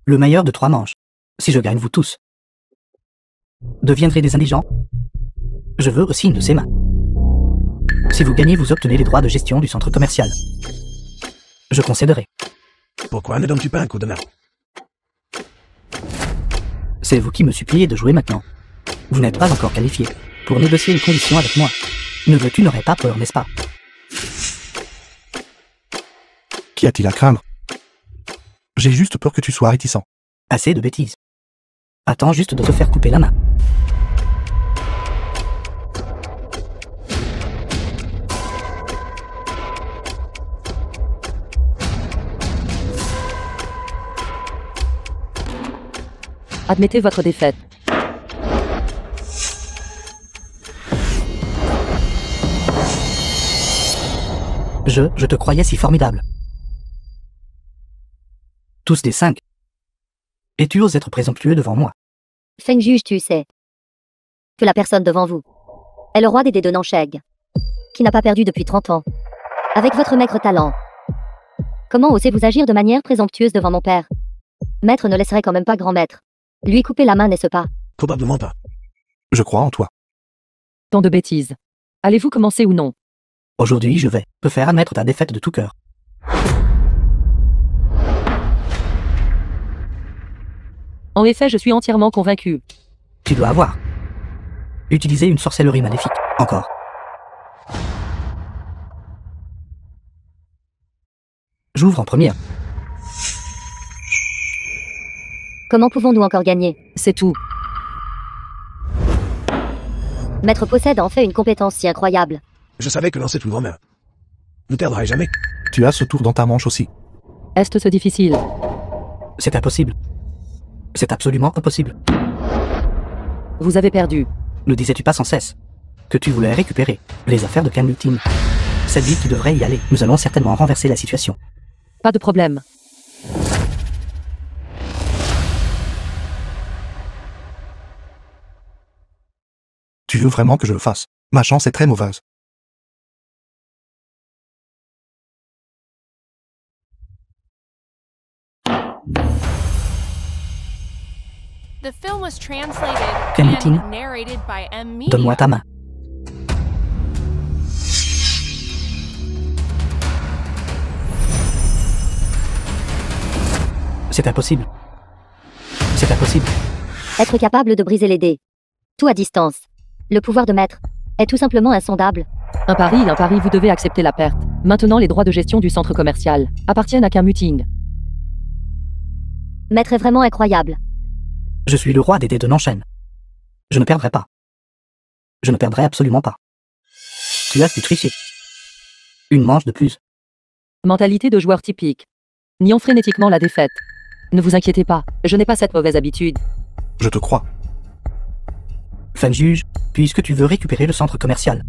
Le meilleur de 3 manches. Si je gagne, vous tous deviendrez des indigents. Je veux aussi une de ces mains. Si vous gagnez, vous obtenez les droits de gestion du centre commercial. Je concéderai. Pourquoi ne donnes-tu pas un coup de main? C'est vous qui me suppliez de jouer maintenant. Vous n'êtes pas encore qualifié pour négocier les conditions avec moi. Neveu, tu n'aurais pas peur, n'est-ce pas? Qu'y a-t-il à craindre? J'ai juste peur que tu sois réticent. Assez de bêtises. Attends juste de te faire couper la main. Admettez votre défaite. Je te croyais si formidable. Tous des 5. Et tu oses être présomptueux devant moi. Feng juge, tu sais que la personne devant vous est le roi des dés de Nancheg, qui n'a pas perdu depuis 30 ans. Avec votre maigre talent, comment osez-vous agir de manière présomptueuse devant mon père? Maître ne laisserait quand même pas grand maître lui couper la main, n'est-ce pas? Probablement pas. Je crois en toi. Tant de bêtises. Allez-vous commencer ou non? Aujourd'hui, je vais te faire admettre ta défaite de tout cœur. En effet, je suis entièrement convaincu. Tu dois avoir utilisé une sorcellerie maléfique. Encore. J'ouvre en première. Comment pouvons-nous encore gagner? C'est tout. Maître possède en fait une compétence si incroyable. Je savais que lancer tout grand main ne perdrai jamais. Tu as ce tour dans ta manche aussi. Est-ce difficile? C'est impossible. C'est absolument impossible. Vous avez perdu. Ne disais-tu pas sans cesse que tu voulais récupérer les affaires de Canlutin? C'est lui qui devrait y aller. Nous allons certainement renverser la situation. Pas de problème. Tu veux vraiment que je le fasse? Ma chance est très mauvaise. The film was translated Canlutin, and narrated by M. Media. donne-moi ta main. C'est impossible. C'est impossible. Être capable de briser les dés. Tout à distance. Le pouvoir de maître est tout simplement insondable. Un pari, vous devez accepter la perte. Maintenant, les droits de gestion du centre commercial appartiennent à Canlutin. Maître est vraiment incroyable. Je suis le roi des dés de Nancheng. Je ne perdrai pas. Je ne perdrai absolument pas. Tu as pu tricher. Une manche de plus. Mentalité de joueur typique. Nions frénétiquement la défaite. Ne vous inquiétez pas, je n'ai pas cette mauvaise habitude. Je te crois. Feng juge, puisque tu veux récupérer le centre commercial.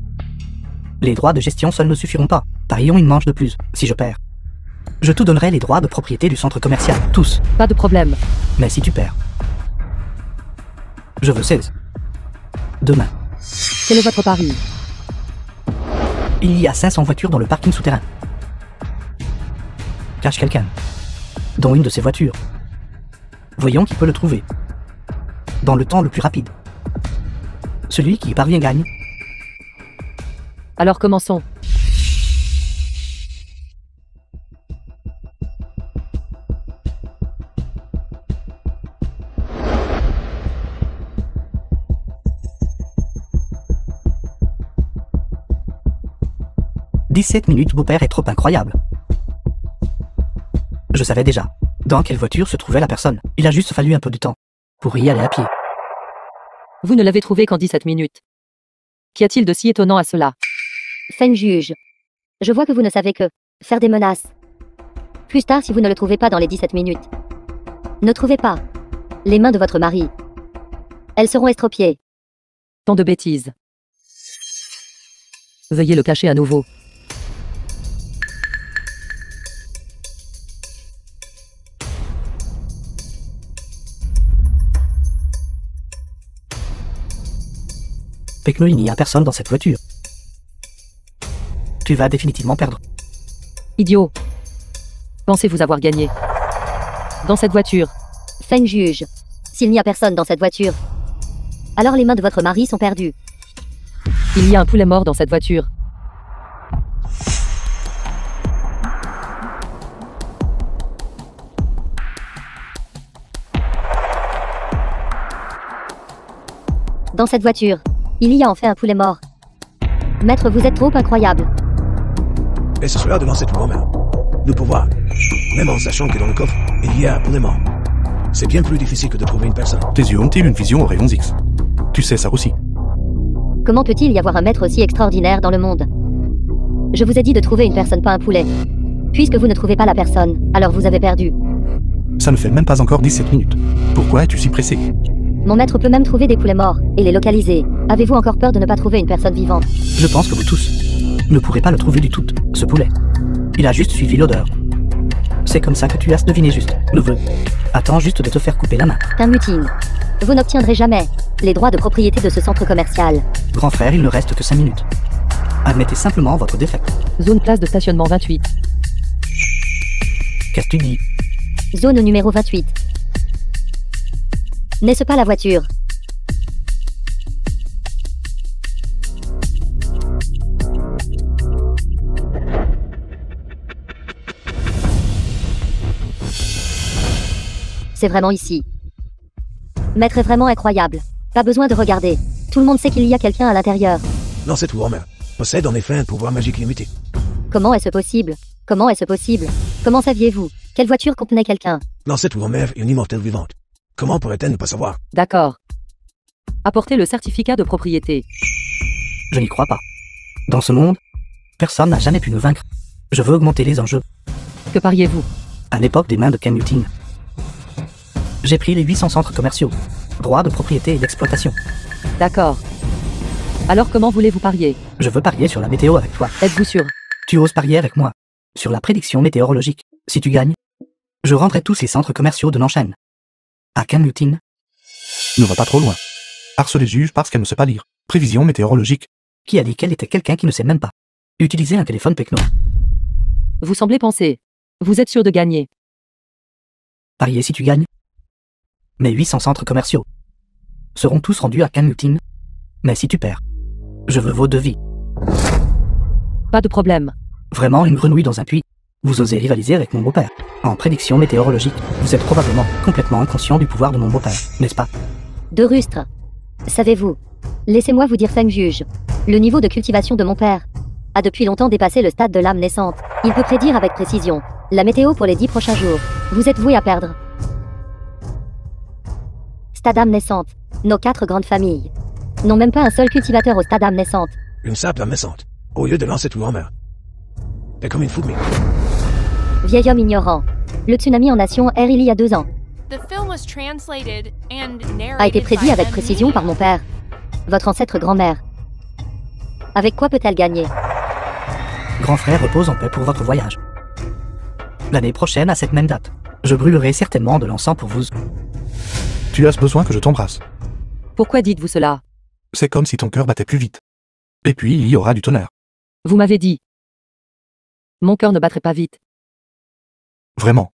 Les droits de gestion seuls ne suffiront pas. Parions une manche de plus, si je perds. Je te donnerai les droits de propriété du centre commercial, tous. Pas de problème. Mais si tu perds, je veux 16. Demain. Quel est votre pari? Il y a 500 voitures dans le parking souterrain. Cache quelqu'un, dont une de ces voitures. Voyons qui peut le trouver. Dans le temps le plus rapide. Celui qui y parvient gagne. Alors commençons. « 17 minutes, beau-père est trop incroyable. Je savais déjà dans quelle voiture se trouvait la personne. Il a juste fallu un peu de temps pour y aller à pied. Vous ne l'avez trouvé qu'en 17 minutes. Qu'y a-t-il de si étonnant à cela? Feng juge. Je vois que vous ne savez que faire des menaces. Plus tard, si vous ne le trouvez pas dans les 17 minutes. Ne trouvez pas les mains de votre mari. Elles seront estropiées. Tant de bêtises. Veuillez le cacher à nouveau. Pekno, il n'y a personne dans cette voiture. Tu vas définitivement perdre. Idiot. Pensez-vous avoir gagné? Dans cette voiture, Feng juge. S'il n'y a personne dans cette voiture, alors les mains de votre mari sont perdues. Il y a un poulet mort dans cette voiture. Dans cette voiture, il y a en fait un poulet mort. Maître, vous êtes trop incroyable. Et ce sera de lancer tout grand-mère. Nous pouvoir. Même en sachant que dans le coffre, il y a un poulet mort. C'est bien plus difficile que de trouver une personne. Tes yeux ont-ils une vision aux rayons X? Tu sais ça aussi. Comment peut-il y avoir un maître aussi extraordinaire dans le monde? Je vous ai dit de trouver une personne, pas un poulet. Puisque vous ne trouvez pas la personne, alors vous avez perdu. Ça ne fait même pas encore 17 minutes. Pourquoi es-tu si pressé? Mon maître peut même trouver des poulets morts et les localiser. Avez-vous encore peur de ne pas trouver une personne vivante? Je pense que vous tous ne pourrez pas le trouver du tout, ce poulet. Il a juste suivi l'odeur. C'est comme ça que tu as deviné juste. Neveu, attends juste de te faire couper la main. Qu'un mutine. Vous n'obtiendrez jamais les droits de propriété de ce centre commercial. Grand frère, il ne reste que 5 minutes. Admettez simplement votre défaite. Zone place de stationnement 28. Qu'est-ce que tu dis? Zone numéro 28. N'est-ce pas la voiture? C'est vraiment ici. Maître est vraiment incroyable. Pas besoin de regarder. Tout le monde sait qu'il y a quelqu'un à l'intérieur. Lancez tout grand-mère possède en effet un pouvoir magique limité. Comment est-ce possible? Comment est-ce possible? Comment saviez-vous? Quelle voiture contenait quelqu'un? Lancez tout grand-mère est une immortelle vivante. Comment pourrait-elle ne pas savoir? D'accord. Apportez le certificat de propriété. Je n'y crois pas. Dans ce monde, personne n'a jamais pu nous vaincre. Je veux augmenter les enjeux. Que pariez-vous? À l'époque des mains de Ken Newton, j'ai pris les 800 centres commerciaux, droits de propriété et d'exploitation. D'accord. Alors comment voulez-vous parier? Je veux parier sur la météo avec toi. Êtes-vous sûr? Tu oses parier avec moi sur la prédiction météorologique. Si tu gagnes, je rendrai tous les centres commerciaux de Nanchène à Ken Newton. Ne va pas trop loin. Harceler les juges parce qu'elle ne sait pas lire. Prévision météorologique. Qui a dit qu'elle était quelqu'un qui ne sait même pas utiliser un téléphone Pecno? Vous semblez penser. Vous êtes sûr de gagner. Parier si tu gagnes. Mes 800 centres commerciaux seront tous rendus à Ken Newton. Mais si tu perds, je veux vos devis. Pas de problème. Vraiment une grenouille dans un puits. Vous osez rivaliser avec mon beau-père. En prédiction météorologique, vous êtes probablement complètement inconscient du pouvoir de mon beau-père, n'est-ce pas? De rustre. Savez-vous? Laissez-moi vous dire, Feng juge. Le niveau de cultivation de mon père a depuis longtemps dépassé le stade de l'âme naissante. Il peut prédire avec précision la météo pour les 10 prochains jours. Vous êtes voué à perdre. Stade âme naissante. Nos 4 grandes familles n'ont même pas un seul cultivateur au stade âme naissante. Une simple âme naissante. Au lieu de lancer tout grand-mère. T'es comme une fourmi. Vieil homme ignorant. Le tsunami en nation R il y a 2 ans The film was translated and a été narrated prédit by avec M. précision par mon père. Votre ancêtre grand-mère. Avec quoi peut-elle gagner? Grand frère repose en paix pour votre voyage. L'année prochaine, à cette même date, je brûlerai certainement de l'encens pour vous. Tu as besoin que je t'embrasse. Pourquoi dites-vous cela? C'est comme si ton cœur battait plus vite. Et puis il y aura du tonnerre. Vous m'avez dit. Mon cœur ne battrait pas vite. Vraiment.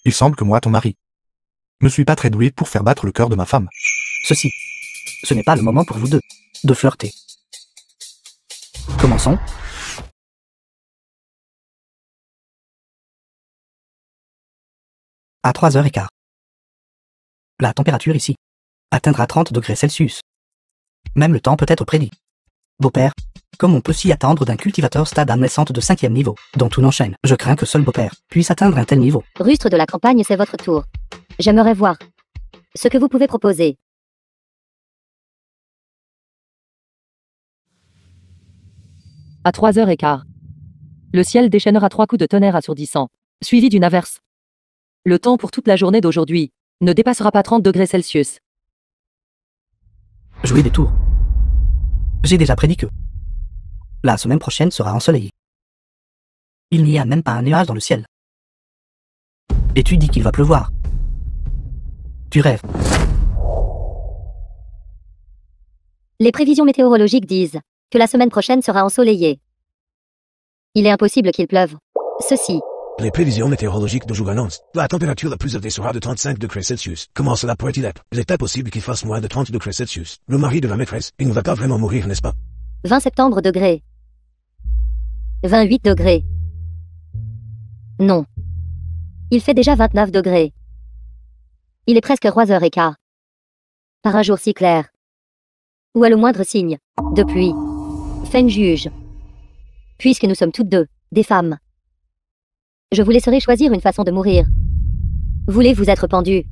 Il semble que moi, ton mari, ne suis pas très doué pour faire battre le cœur de ma femme. Ceci, ce n'est pas le moment pour vous deux de flirter. Commençons. À 3h15. La température ici atteindra 30 degrés Celsius. Même le temps peut être prédit. Beau-père, comme on peut s'y attendre d'un cultivateur stade âme naissante de 5e niveau, dont tout n'enchaîne, je crains que seul beau-père puisse atteindre un tel niveau. Rustre de la campagne, c'est votre tour. J'aimerais voir ce que vous pouvez proposer. À 3h15. Le ciel déchaînera 3 coups de tonnerre assourdissants, suivi d'une averse. Le temps pour toute la journée d'aujourd'hui ne dépassera pas 30 degrés Celsius. Jouez des tours. J'ai déjà prédit que la semaine prochaine sera ensoleillée. Il n'y a même pas un nuage dans le ciel. Et tu dis qu'il va pleuvoir. Tu rêves. Les prévisions météorologiques disent que la semaine prochaine sera ensoleillée. Il est impossible qu'il pleuve. Ceci. Les prévisions météorologiques de annoncent la température la plus élevée sera de 35 degrés Celsius. Comment cela pourrait-il être? Il est impossible qu'il fasse moins de 30 degrés Celsius. Le mari de la maîtresse, il ne va pas vraiment mourir, n'est-ce pas? 20 septembre degrés. 28 degrés. Non. Il fait déjà 29 degrés. Il est presque 3h15. Par un jour si clair. Où est le moindre signe de pluie? Feng juge. Puisque nous sommes toutes deux des femmes. Je vous laisserai choisir une façon de mourir. Voulez-vous être pendu?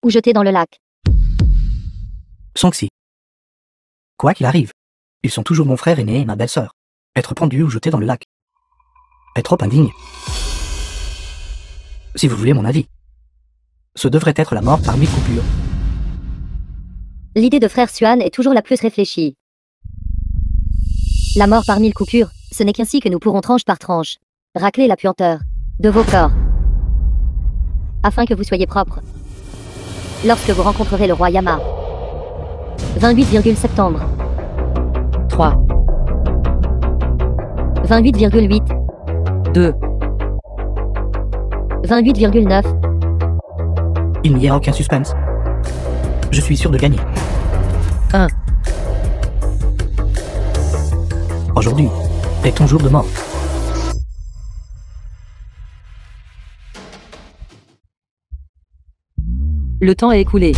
Ou jeté dans le lac? Songxi. Quoi qu'il arrive, ils sont toujours mon frère aîné et ma belle-sœur. Être pendu ou jeté dans le lac est trop indigne. Si vous voulez mon avis, ce devrait être la mort par 1000 coupures. L'idée de frère Xuan est toujours la plus réfléchie. La mort par 1000 coupures, ce n'est qu'ainsi que nous pourrons tranche par tranche racler la puanteur de vos corps, afin que vous soyez propres. Lorsque vous rencontrerez le roi Yama. 28, septembre. 3, 28,8. 2, 28,9. Il n'y a aucun suspense. Je suis sûr de gagner. 1. Aujourd'hui est ton jour de mort. Le temps est écoulé.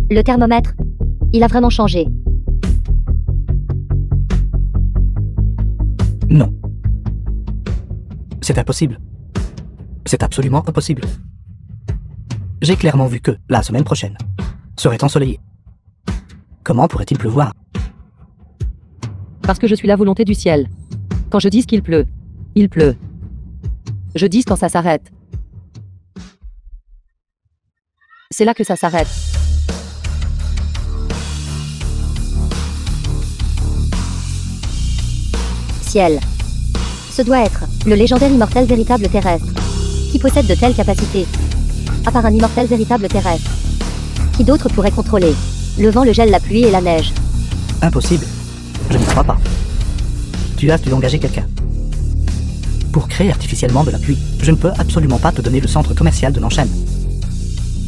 Le thermomètre, il a vraiment changé. Non. C'est impossible. C'est absolument impossible. J'ai clairement vu que, la semaine prochaine, serait ensoleillée. Comment pourrait-il pleuvoir? Parce que je suis la volonté du ciel. Quand je dis qu'il pleut, il pleut. Je dis quand ça s'arrête. C'est là que ça s'arrête. Ciel. Ce doit être le légendaire immortel véritable terrestre. Qui possède de telles capacités? À part un immortel véritable terrestre. Qui d'autre pourrait contrôler le vent, le gel, la pluie et la neige? Impossible. Je n'y crois pas. Tu as dû engager quelqu'un. Pour créer artificiellement de la pluie, je ne peux absolument pas te donner le centre commercial de Nanshan.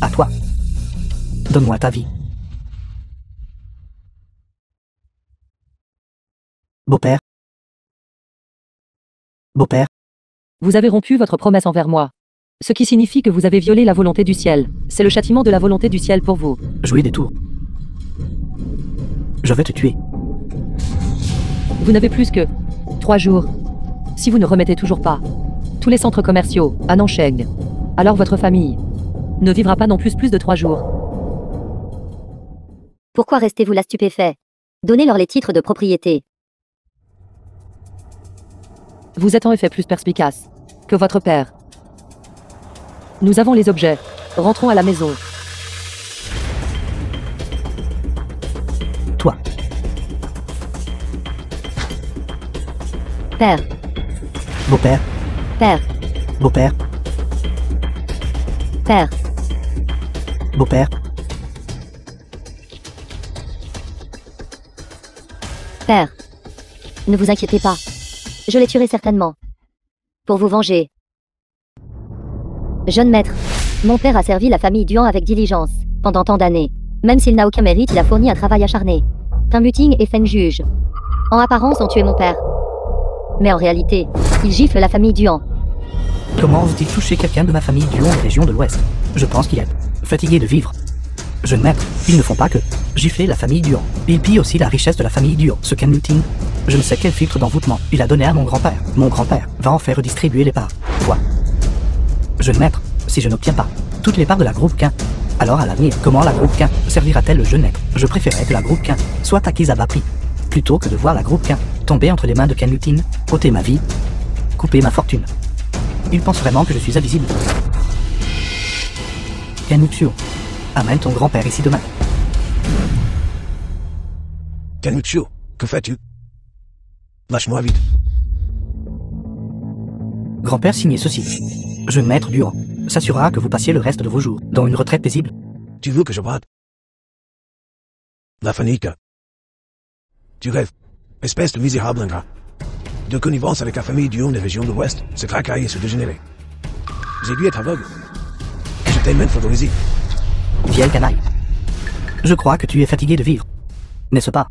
À toi. Donne-moi ta vie. Beau-père. Beau-père. Vous avez rompu votre promesse envers moi. Ce qui signifie que vous avez violé la volonté du ciel. C'est le châtiment de la volonté du ciel pour vous. Jouez des tours. Je vais te tuer. Vous n'avez plus que 3 jours. Si vous ne remettez toujours pas tous les centres commerciaux à Nancheng, alors votre famille ne vivra pas non plus de 3 jours. Pourquoi restez-vous là stupéfait? Donnez-leur les titres de propriété. Vous êtes en effet plus perspicace que votre père. Nous avons les objets. Rentrons à la maison. Toi. Père. Beau-père. Père. Beau-père. Père. Beau-père. Père. Ne vous inquiétez pas. Je les tuerai certainement. Pour vous venger. Jeune maître, mon père a servi la famille Duan avec diligence, pendant tant d'années. Même s'il n'a aucun mérite, il a fourni un travail acharné. Tin Muting et Feng Juge, en apparence, ont tué mon père. Mais en réalité, ils giflent la famille Duan. Comment ose-t-il toucher quelqu'un de ma famille Duan des régions de l'Ouest? Je pense qu'il est fatigué de vivre. Jeune maître, ils ne font pas que gifler la famille Duan. Ils pillent aussi la richesse de la famille Duan. Ce Ken Muting, je ne sais quel filtre d'envoûtement il a donné à mon grand-père. Mon grand-père va en faire redistribuer les parts. Toi. Jeune maître, si je n'obtiens pas toutes les parts de la groupe Quin, alors à l'avenir, comment la groupe Quin servira-t-elle le jeune maître? Je préférais que la groupe Quin soit acquise à bas prix, plutôt que de voir la groupe Quin tomber entre les mains de Ken Muting, ôter ma vie, couper ma fortune. Il pense vraiment que je suis invisible. Ken Mutuo, amène ton grand-père ici demain. Canuccio, que fais-tu? Lâche-moi vite. Grand-père signez ceci. Jeune maître Durand s'assurera que vous passiez le reste de vos jours dans une retraite paisible. Tu veux que je brade? La Fanica. Tu rêves. Espèce de misérable ingrat. De connivence avec la famille Durand des régions de l'Ouest, se tracailler et se dégénérer. J'ai dû être aveugle. Je t'ai même favorisé. Vieille canaille. Je crois que tu es fatigué de vivre. N'est-ce pas?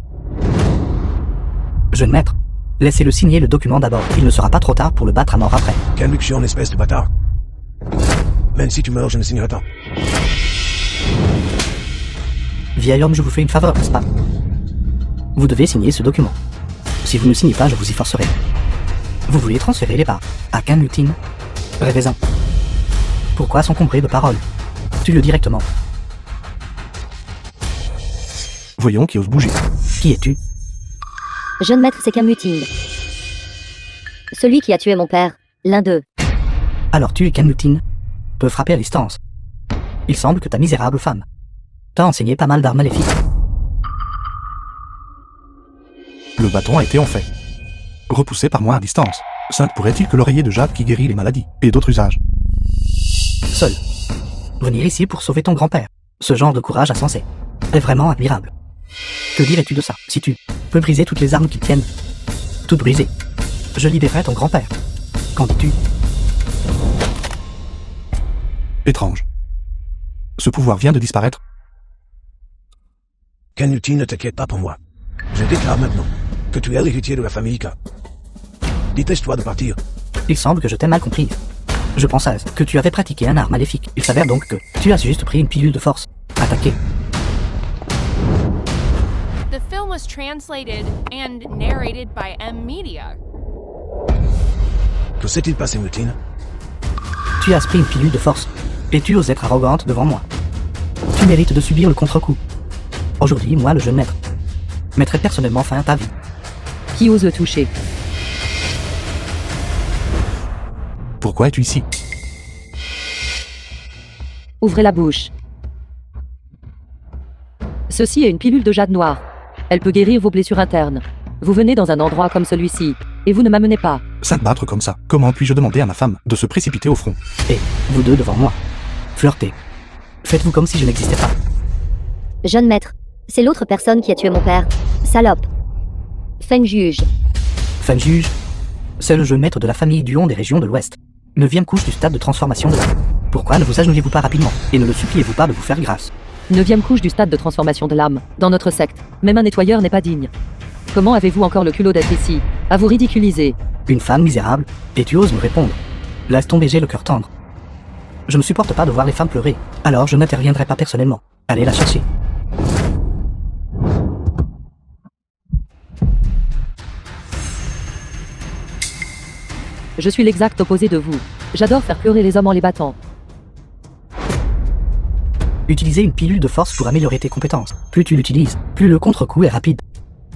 Jeune maître, laissez-le signer le document d'abord. Il ne sera pas trop tard pour le battre à mort après. Canuccio, espèce de bâtard. Même si tu meurs, je ne signerai pas. Vieil homme, je vous fais une faveur, n'est-ce pas? Vous devez signer ce document. Si vous ne signez pas, je vous y forcerai. Vous voulez transférer les parts à Canutine? Rêvez-en. Pourquoi s'encombrer de paroles? Tue-le directement. Voyons qui ose bouger. Qui es-tu? Jeune maître, c'est Canutine. Celui qui a tué mon père, l'un d'eux. Alors tu, Canutine, peux frapper à distance. Il semble que ta misérable femme t'a enseigné pas mal d'arts maléfiques. Le bâton a été en fait repoussé par moi à distance. Sainte pourrait-il que l'oreiller de Jade qui guérit les maladies et d'autres usages? Seul. Venir ici pour sauver ton grand-père. Ce genre de courage insensé est vraiment admirable. Que dirais-tu de ça, si tu peux briser toutes les armes qui tiennent? Toutes brisées. Je libérerai ton grand-père. Qu'en dis-tu? Étrange. Ce pouvoir vient de disparaître. Canuti, ne t'inquiète pas pour moi. Je déclare maintenant que tu es l'héritier de la famille Ika. Dépêche-toi de partir. Il semble que je t'ai mal comprise. Je pensais que tu avais pratiqué un art maléfique. Il s'avère donc que tu as juste pris une pilule de force. Attaqué. The film was translated and narrated by M Media. Que s'est-il passé, Mutine? Tu as pris une pilule de force. Et tu oses être arrogante devant moi. Tu mérites de subir le contre-coup. Aujourd'hui, moi, le jeune maître, mettrai personnellement fin à ta vie. Qui ose le toucher? Pourquoi es-tu ici? Ouvrez la bouche. Ceci est une pilule de jade noire. Elle peut guérir vos blessures internes. Vous venez dans un endroit comme celui-ci, et vous ne m'amenez pas. Ça te battre comme ça. Comment puis-je demander à ma femme de se précipiter au front? Et vous deux devant moi. Flirtez. Faites-vous comme si je n'existais pas. Jeune maître, c'est l'autre personne qui a tué mon père. Salope. Feng juge. Feng juge, c'est le jeune maître de la famille Duon des régions de l'Ouest. 9e couche du stade de transformation de l'âme. Pourquoi ne vous agenouillez-vous pas rapidement, et ne le suppliez-vous pas de vous faire grâce? 9e couche du stade de transformation de l'âme. Dans notre secte, même un nettoyeur n'est pas digne. Comment avez-vous encore le culot d'être ici? À vous ridiculiser. Une femme misérable, et tu oses me répondre. Laisse tomber, j'ai le cœur tendre. Je ne supporte pas de voir les femmes pleurer, alors je n'interviendrai pas personnellement. Allez la chercher. Je suis l'exact opposé de vous. J'adore faire pleurer les hommes en les battant. Utilisez une pilule de force pour améliorer tes compétences. Plus tu l'utilises, plus le contre-coup est rapide.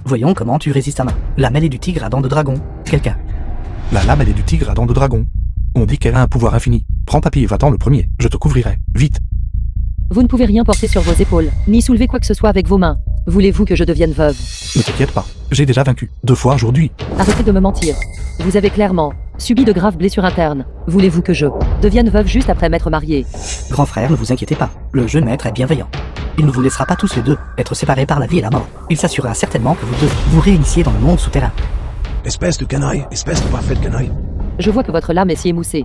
Voyons comment tu résistes à main. La mêlée du tigre à dents de dragon. Quelqu'un. La lame, elle est du tigre à dents de dragon. On dit qu'elle a un pouvoir infini. Prends papier et va-t'en le premier. Je te couvrirai. Vite. Vous ne pouvez rien porter sur vos épaules, ni soulever quoi que ce soit avec vos mains. Voulez-vous que je devienne veuve? Ne t'inquiète pas. J'ai déjà vaincu. 2 fois aujourd'hui. Arrêtez de me mentir. Vous avez clairement subi de graves blessures internes. Voulez-vous que je devienne veuve juste après m'être mariée? Grand frère, ne vous inquiétez pas. Le jeune maître est bienveillant. Il ne vous laissera pas tous les deux être séparés par la vie et la mort. Il s'assurera certainement que vous deux vous réunissiez dans le monde souterrain. Espèce de canaille, espèce de parfaite canaille. Je vois que votre lame est si émoussée.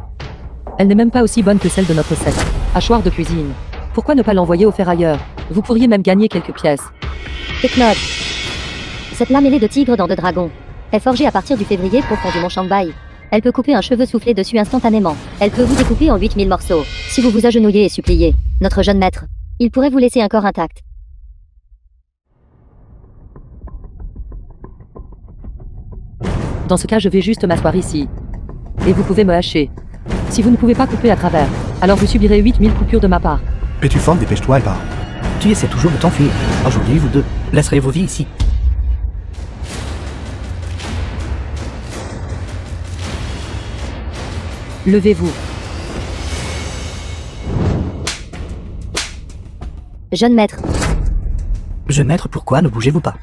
Elle n'est même pas aussi bonne que celle de notre secte. Hachoir de cuisine. Pourquoi ne pas l'envoyer au ferrailleur? Vous pourriez même gagner quelques pièces. Technode. Cette lame ailée de tigre dents de dragon est forgée à partir du février profond du mont Shanghai. Elle peut couper un cheveu soufflé dessus instantanément. Elle peut vous découper en 8000 morceaux. Si vous vous agenouillez et suppliez notre jeune maître, il pourrait vous laisser un corps intact. Dans ce cas, je vais juste m'asseoir ici. Et vous pouvez me hacher. Si vous ne pouvez pas couper à travers, alors vous subirez 8000 coupures de ma part. Es-tu forte? Dépêche-toi et pars. Tu essaies toujours de t'enfuir. Aujourd'hui, vous deux laisserez vos vies ici. Levez-vous. Jeune maître, Jeune maître, pourquoi ne bougez-vous pas?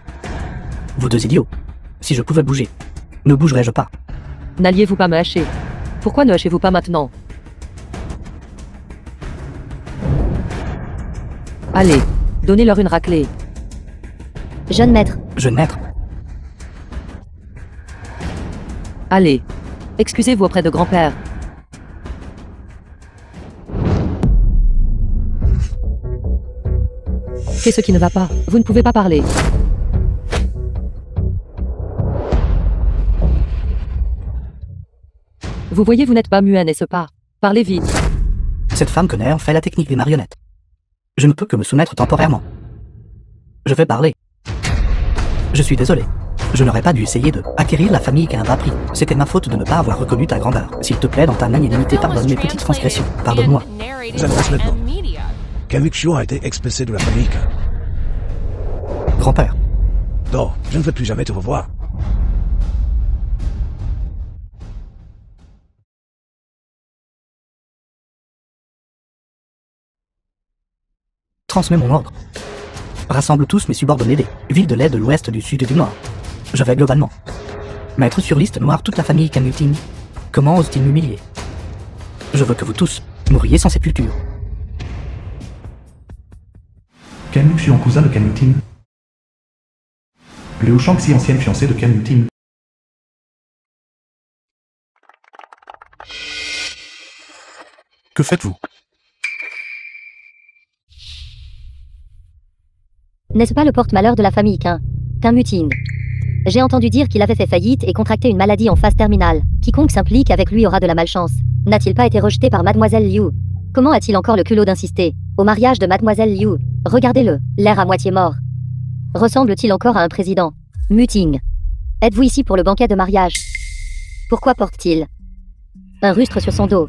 Vous deux idiots. Si je pouvais bouger, ne bougerais-je pas? N'alliez-vous pas me hacher? Pourquoi ne hachez-vous pas maintenant? Allez, donnez-leur une raclée. Jeune maître, Jeune maître, Allez, excusez-vous auprès de grand-père. Qu'est-ce qui ne va pas? Vous ne pouvez pas parler. Vous voyez, vous n'êtes pas muet, n'est-ce pas? Parlez vite. cette femme connaît en fait la technique des marionnettes. Je ne peux que me soumettre temporairement. Je vais parler. Je suis désolé. Je n'aurais pas dû essayer de acquérir la famille qu'à un bas prix. C'était ma faute de ne pas avoir reconnu ta grandeur. S'il te plaît, dans ta magnanimité, pardonne mes petites transgressions. Pardonne-moi. J'adresse maintenant. Quelle mixture a été expulsée de la famille? Grand-père, Dors, je ne veux plus jamais te revoir. transmets mon ordre. Rassemble tous mes subordonnés des villes de l'Est, de l'Ouest, du Sud et du Nord. Je vais globalement mettre sur liste noire toute la famille Camutin. Comment ose-t-il m'humilier? Je veux que vous tous mouriez sans sépulture. Canuxion, cousin de Canutin. Liu Shangxi, ancienne fiancée de Canutin. Que faites-vous? N'est-ce pas le porte-malheur de la famille Camutin? J'ai entendu dire qu'il avait fait faillite et contracté une maladie en phase terminale. Quiconque s'implique avec lui aura de la malchance. N'a-t-il pas été rejeté par Mademoiselle Liu? Comment a-t-il encore le culot d'insister au mariage de Mademoiselle Liu? Regardez-le, l'air à moitié mort. Ressemble-t-il encore à un président? Muting. Êtes-vous ici pour le banquet de mariage? Pourquoi porte-t-il un rustre sur son dos?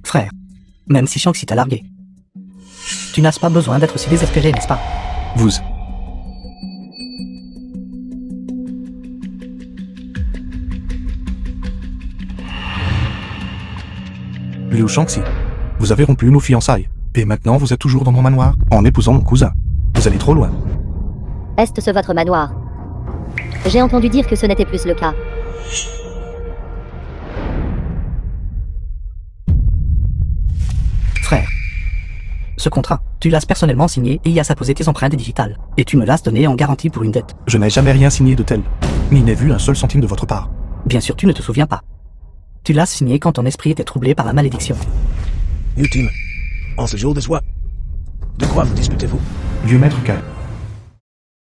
Frère, même si Shangxi t'a largué, tu n'as pas besoin d'être si désespéré, n'est-ce pas? Vous. Liu Shangxi, vous avez rompu nos fiançailles, et maintenant vous êtes toujours dans mon manoir, en épousant mon cousin. Vous allez trop loin. Est-ce votre manoir? J'ai entendu dire que ce n'était plus le cas. Frère, ce contrat, tu l'as personnellement signé et y as apposé tes empreintes digitales. Et tu me l'as donné en garantie pour une dette. Je n'ai jamais rien signé de tel, ni n'ai vu un seul centime de votre part. Bien sûr, tu ne te souviens pas. Tu l'as signé quand ton esprit était troublé par la malédiction. Mutim, en ce jour de soie, de quoi vous disputez-vous? Vieux maître K.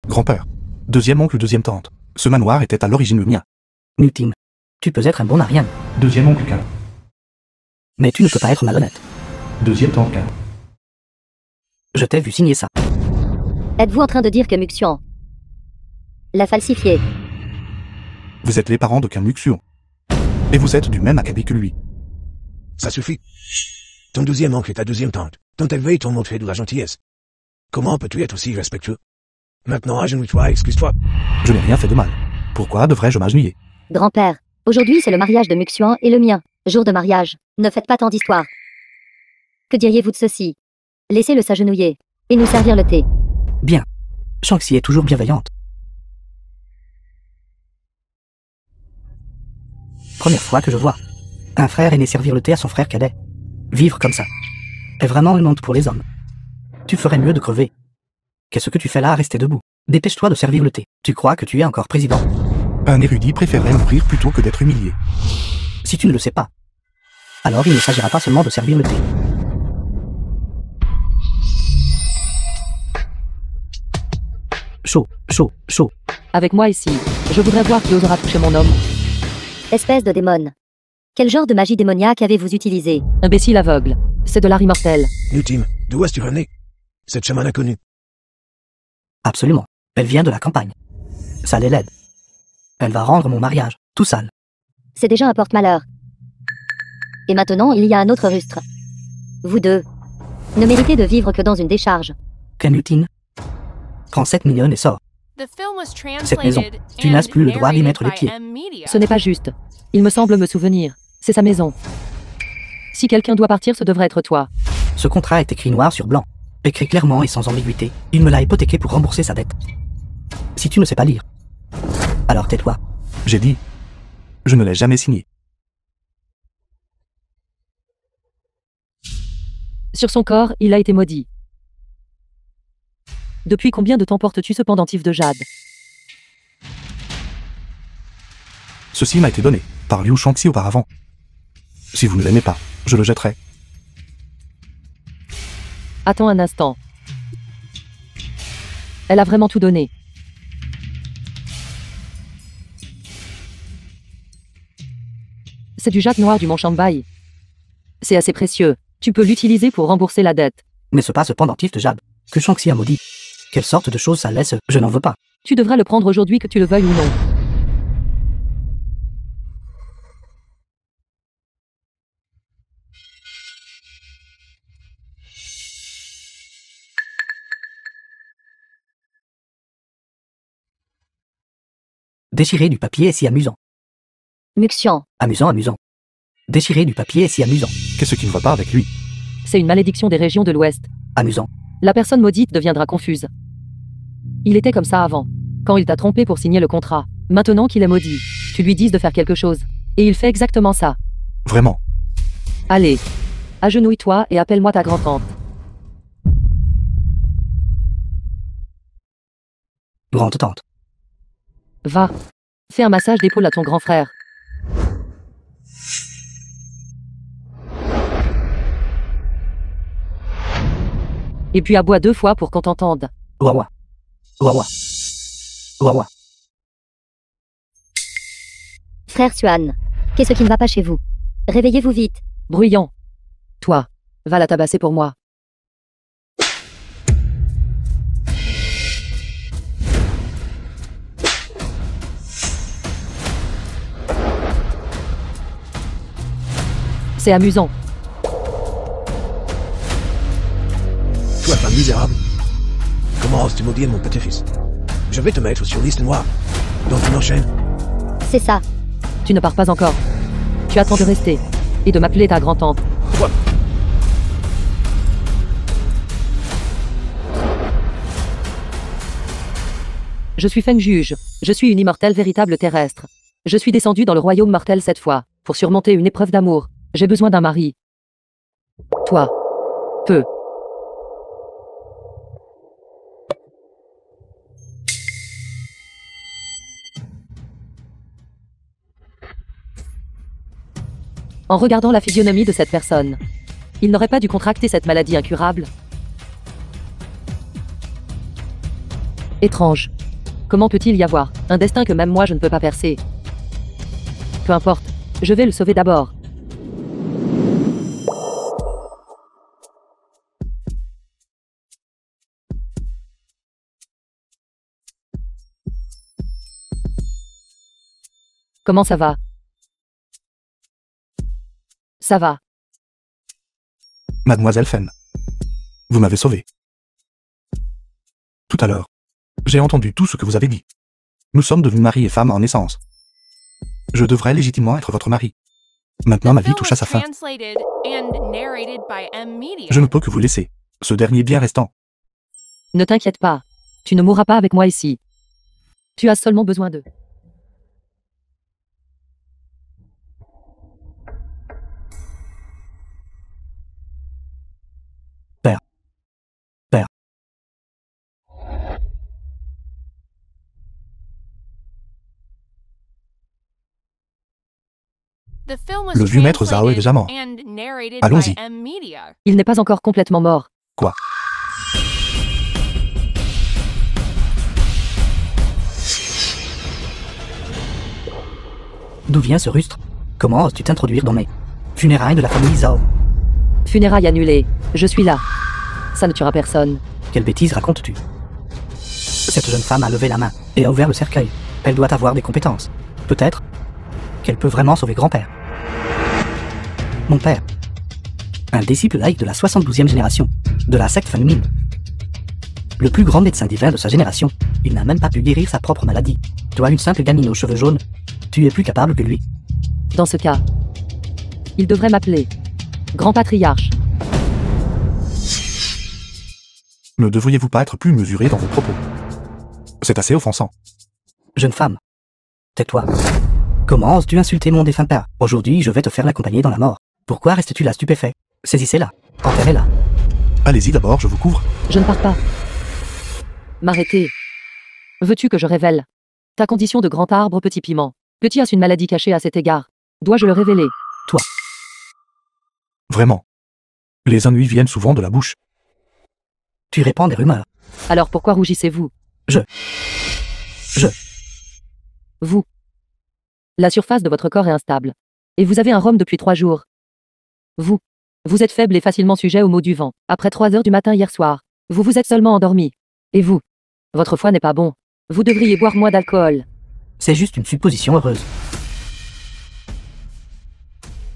Grand-père. Deuxième oncle, deuxième tante. Ce manoir était à l'origine le mien. Mutim, tu peux être un bon à rien, Deuxième oncle K. mais tu ne peux pas être malhonnête. Deuxième tante K. Je t'ai vu signer ça. Êtes-vous en train de dire que Muxian l'a falsifié? Vous êtes les parents de Camuxion. Et vous êtes du même acabit que lui. Ça suffit. Ton deuxième oncle et ta deuxième tante t'ont élevé et t'ont montré de la gentillesse. Comment peux-tu être aussi respectueux? Maintenant, agenouille-toi et excuse-toi. Je n'ai rien fait de mal. Pourquoi devrais-je m'agenouiller? Grand-père, aujourd'hui c'est le mariage de Muxian et le mien. Jour de mariage, ne faites pas tant d'histoires. Que diriez-vous de ceci? Laissez-le s'agenouiller et nous servir le thé. Bien. Shangxi est toujours bienveillante. Première fois que je vois un frère aîné servir le thé à son frère cadet. Vivre comme ça est vraiment une honte pour les hommes. Tu ferais mieux de crever. Qu'est-ce que tu fais là à rester debout? Dépêche-toi de servir le thé. Tu crois que tu es encore président? Un érudit préférerait mourir plutôt que d'être humilié. Si tu ne le sais pas, alors il ne s'agira pas seulement de servir le thé. Chaud, chaud, chaud. Avec moi ici, je voudrais voir qui osera toucher mon homme. Espèce de démon. Quel genre de magie démoniaque avez-vous utilisé? Imbécile aveugle. C'est de l'art immortel. Mutim, d'où est-ce que tu venais? Cette chamane inconnue. Absolument. Elle vient de la campagne. Ça les l'aide. Elle va rendre mon mariage tout sale. C'est déjà un porte-malheur. Et maintenant, il y a un autre rustre. Vous deux ne méritez de vivre que dans une décharge. Camutin, prends 7 millions et sors. Cette maison, tu n'as plus le droit d'y mettre les pieds. Ce n'est pas juste. Il me semble me souvenir. C'est sa maison. Si quelqu'un doit partir, ce devrait être toi. Ce contrat est écrit noir sur blanc. Écrit clairement et sans ambiguïté. Il me l'a hypothéqué pour rembourser sa dette. Si tu ne sais pas lire, alors tais-toi. J'ai dit. Je ne l'ai jamais signé. Sur son corps, il a été maudit. Depuis combien de temps portes-tu ce pendentif de jade? Ceci m'a été donné par Liu Shangxi auparavant. Si vous ne l'aimez pas, je le jetterai. Attends un instant. Elle a vraiment tout donné. C'est du jade noir du mont Shanbai. C'est assez précieux. Tu peux l'utiliser pour rembourser la dette. Mais ce pas ce pendentif de jade que Shangxi a maudit. Quelle sorte de chose ça laisse? Je n'en veux pas. Tu devras le prendre aujourd'hui que tu le veuilles ou non. Déchirer du papier est si amusant. Muxian. Amusant, amusant. Déchirer du papier est si amusant. Qu'est-ce qui ne va pas avec lui? C'est une malédiction des régions de l'Ouest. Amusant. La personne maudite deviendra confuse. Il était comme ça avant, quand il t'a trompé pour signer le contrat. Maintenant qu'il est maudit, tu lui dises de faire quelque chose. Et il fait exactement ça. Vraiment. Allez, agenouille-toi et appelle-moi ta grand-tante. Grande tante. Va. Fais un massage d'épaule à ton grand frère. Et puis aboie 2 fois pour qu'on t'entende. Ouah. Ouah. Ouah. Frère Suan. Qu'est-ce qui ne va pas chez vous? Réveillez-vous vite. Bruyant. Toi, va la tabasser pour moi. C'est amusant. Toi, femme misérable. Comment oses-tu maudire mon petit-fils? Je vais te mettre sur liste noire. Donc tu m'enchaînes. C'est ça. Tu ne pars pas encore. Tu attends de rester. Et de m'appeler ta grand-tante. Quoi? Je suis Feng Juge. Je suis une immortelle véritable terrestre. Je suis descendue dans le royaume mortel cette fois, pour surmonter une épreuve d'amour. J'ai besoin d'un mari. Toi. Peu. En regardant la physionomie de cette personne, il n'aurait pas dû contracter cette maladie incurable. Étrange. Comment peut-il y avoir un destin que même moi je ne peux pas percer? Peu importe, je vais le sauver d'abord. Comment ça va? Ça va. Mademoiselle Fen. Vous m'avez sauvé. Tout à l'heure, j'ai entendu tout ce que vous avez dit. Nous sommes devenus mari et femme en naissance. Je devrais légitimement être votre mari. Maintenant, ma vie touche à sa fin. Je ne peux que vous laisser. Ce dernier bien restant. Ne t'inquiète pas. Tu ne mourras pas avec moi ici. Tu as seulement besoin d'eux. Le vieux maître Zhao est déjà mort. Allons-y. Il n'est pas encore complètement mort. Quoi? D'où vient ce rustre? Comment oses-tu t'introduire dans mes funérailles de la famille Zhao? Funérailles annulées. Je suis là. Ça ne tuera personne. Quelle bêtise racontes-tu? Cette jeune femme a levé la main et a ouvert le cercueil. Elle doit avoir des compétences. Peut-être qu'elle peut vraiment sauver grand-père. Mon père. Un disciple laïque de la 72e génération, de la secte féminine. Le plus grand médecin divin de sa génération, il n'a même pas pu guérir sa propre maladie. Toi, une simple gamine aux cheveux jaunes, tu es plus capable que lui. Dans ce cas, il devrait m'appeler Grand Patriarche. Ne devriez-vous pas être plus mesuré dans vos propos? C'est assez offensant. Jeune femme. Tais-toi. Comment oses-tu insulter mon défunt père? Aujourd'hui, je vais te faire l'accompagner dans la mort. Pourquoi restes-tu là stupéfait? Saisissez-la. Enterrez-la. Allez-y d'abord, je vous couvre. Je ne pars pas. M'arrêter. Veux-tu que je révèle ta condition de grand arbre petit piment? Petit as une maladie cachée à cet égard. Dois-je le révéler? Vraiment. Les ennuis viennent souvent de la bouche. Tu répands des rumeurs. Alors pourquoi rougissez-vous? Je. Vous. La surface de votre corps est instable. Et vous avez un rhume depuis 3 jours. Vous. Vous êtes faible et facilement sujet aux maux du vent. Après 3 heures du matin hier soir, vous vous êtes seulement endormi. Et vous. Votre foie n'est pas bon. Vous devriez boire moins d'alcool. C'est juste une supposition heureuse.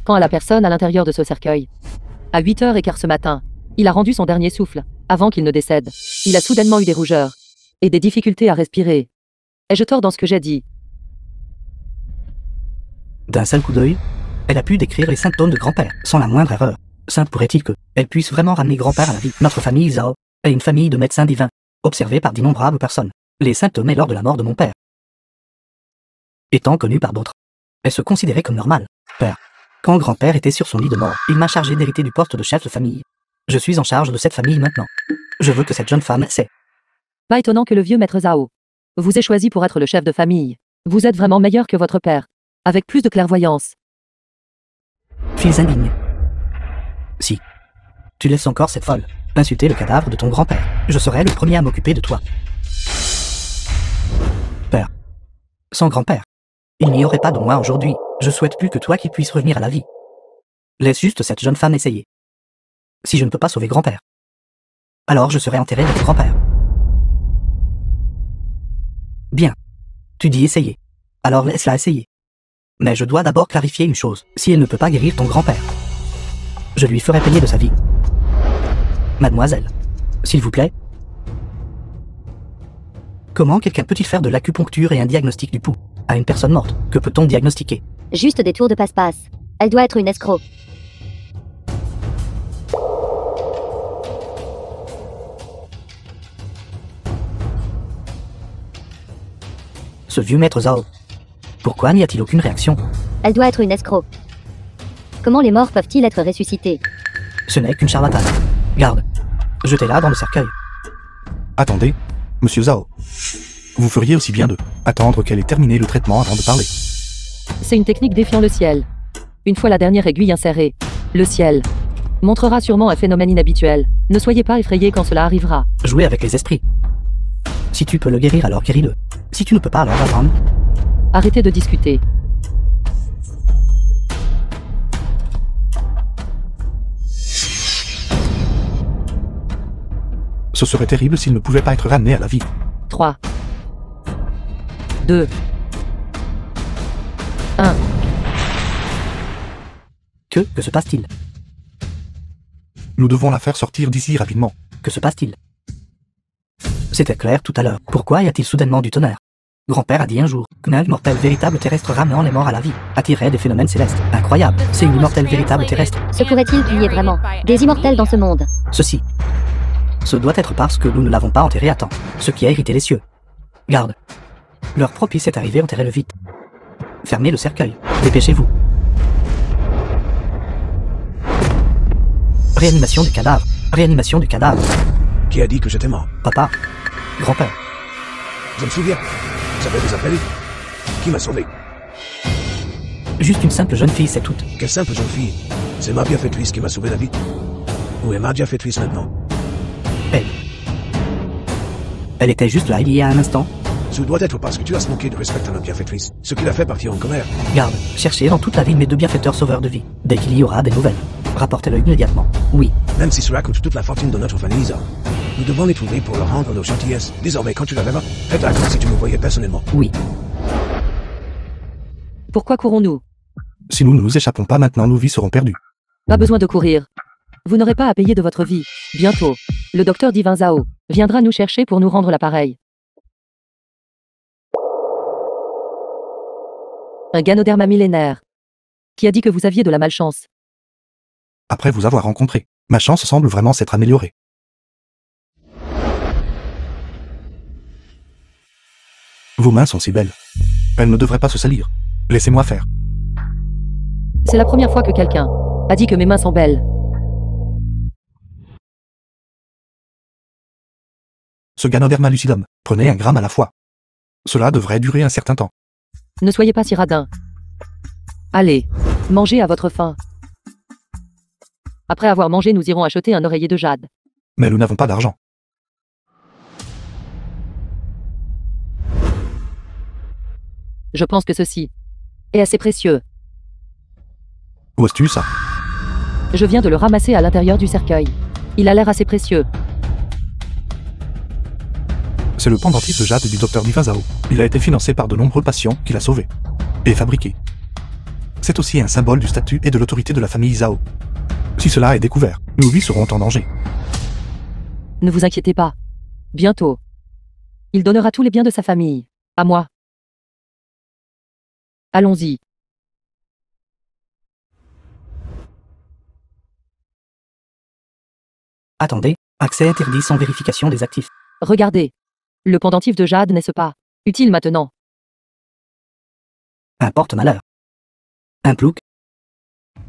Quand à la personne à l'intérieur de ce cercueil. À 8h15 ce matin, il a rendu son dernier souffle, avant qu'il ne décède. Il a soudainement eu des rougeurs. Et des difficultés à respirer. Ai-je tort dans ce que j'ai dit? D'un seul coup d'œil, elle a pu décrire les symptômes de grand-père, sans la moindre erreur. Simple pourrait-il que elle puisse vraiment ramener grand-père à la vie. Notre famille Zhao est une famille de médecins divins, observée par d'innombrables personnes. Les symptômes est lors de la mort de mon père. Étant connu par d'autres, elle se considérait comme normale. Père. Quand grand-père était sur son lit de mort, il m'a chargé d'hériter du poste de chef de famille. Je suis en charge de cette famille maintenant. Je veux que cette jeune femme sait. Pas étonnant que le vieux maître Zhao vous ait choisi pour être le chef de famille. Vous êtes vraiment meilleur que votre père. Avec plus de clairvoyance. Fils indigne. Si. Tu laisses encore cette folle insulter le cadavre de ton grand-père. Je serai le premier à m'occuper de toi. Père. Sans grand-père. Il n'y aurait pas de moi aujourd'hui. Je souhaite plus que toi qui puisses revenir à la vie. Laisse juste cette jeune femme essayer. Si je ne peux pas sauver grand-père, alors je serai enterré avec grand-père. Bien. Tu dis essayer. Alors laisse-la essayer. Mais je dois d'abord clarifier une chose. Si elle ne peut pas guérir ton grand-père, je lui ferai payer de sa vie. Mademoiselle, s'il vous plaît. Comment quelqu'un peut-il faire de l'acupuncture et un diagnostic du pouls à une personne morte? Que peut-on diagnostiquer? Juste des tours de passe-passe. Elle doit être une escroc. Ce vieux maître Zhao. Pourquoi n'y a-t-il aucune réaction? Elle doit être une escroc. Comment les morts peuvent-ils être ressuscités? Ce n'est qu'une charlatane. Garde. Jetez-la dans le cercueil. Attendez, monsieur Zhao. Vous feriez aussi bien de attendre qu'elle ait terminé le traitement avant de parler. C'est une technique défiant le ciel. Une fois la dernière aiguille insérée, le ciel montrera sûrement un phénomène inhabituel. Ne soyez pas effrayés quand cela arrivera. Jouez avec les esprits. Si tu peux le guérir, alors guéris-le. Si tu ne peux pas, alors attendre. Arrêtez de discuter. Ce serait terrible s'il ne pouvait pas être ramené à la vie. 3, 2, 1. Que se passe-t-il? Nous devons la faire sortir d'ici rapidement. Que se passe-t-il? C'était clair tout à l'heure. Pourquoi y a-t-il soudainement du tonnerre? Grand-père a dit un jour qu'un immortel véritable terrestre ramenant les morts à la vie attirerait des phénomènes célestes. Incroyable. C'est une immortelle véritable terrestre. Se pourrait-il qu'il y ait vraiment des immortels dans ce monde? Ceci. Ce doit être parce que nous ne l'avons pas enterré à temps. Ce qui a irrité les cieux. Garde. L'heure propice est arrivée, enterrez-le vite. Fermez le cercueil. Dépêchez-vous. Réanimation du cadavre. Réanimation du cadavre. Qui a dit que j'étais mort? Papa. Grand-père. Je me souviens. J'avais vous appelé. Qui m'a sauvé? Juste une simple jeune fille, c'est tout. Quelle simple jeune fille. C'est ma bienfaitrice qui m'a sauvé la vie. Où est ma bienfaitrice maintenant? Elle était juste là il y a un instant. Ce doit être parce que tu as se manqué de respect à ma bienfaitrice. Ce qui l'a fait partir en colère. Garde, cherchez dans toute la ville mes 2 bienfaiteurs sauveurs de vie. Dès qu'il y aura des nouvelles, rapportez-le immédiatement. Oui. Même si cela coûte toute la fortune de notre famille, Zhao, nous devons les trouver pour leur rendre nos gentillesses. Désormais, quand tu la verras, fais-la comme si tu me voyais personnellement. Oui. Pourquoi courons-nous? Si nous ne nous échappons pas maintenant, nos vies seront perdues. Pas besoin de courir. Vous n'aurez pas à payer de votre vie. Bientôt, le docteur Divin Zhao viendra nous chercher pour nous rendre l'appareil. Un ganoderma millénaire. Qui a dit que vous aviez de la malchance? Après vous avoir rencontré, ma chance semble vraiment s'être améliorée. Vos mains sont si belles. Elles ne devraient pas se salir. Laissez-moi faire. C'est la première fois que quelqu'un a dit que mes mains sont belles. Ce Ganoderma lucidum, prenez 1 gramme à la fois. Cela devrait durer un certain temps. Ne soyez pas si radin. Allez, mangez à votre faim. Après avoir mangé, nous irons acheter un oreiller de jade. Mais nous n'avons pas d'argent. Je pense que ceci est assez précieux. Où as-tu ça? Je viens de le ramasser à l'intérieur du cercueil. Il a l'air assez précieux. C'est le pendentif de jade du docteur Divin Zhao. Il a été financé par de nombreux patients qu'il a sauvés. Et fabriqué. C'est aussi un symbole du statut et de l'autorité de la famille Zhao. Si cela est découvert, nos vies seront en danger. Ne vous inquiétez pas. Bientôt. Il donnera tous les biens de sa famille. À moi. Allons-y. Attendez, accès interdit sans vérification des actifs. Regardez. Le pendentif de jade n'est-ce pas utile maintenant? Un porte-malheur. Un plouc.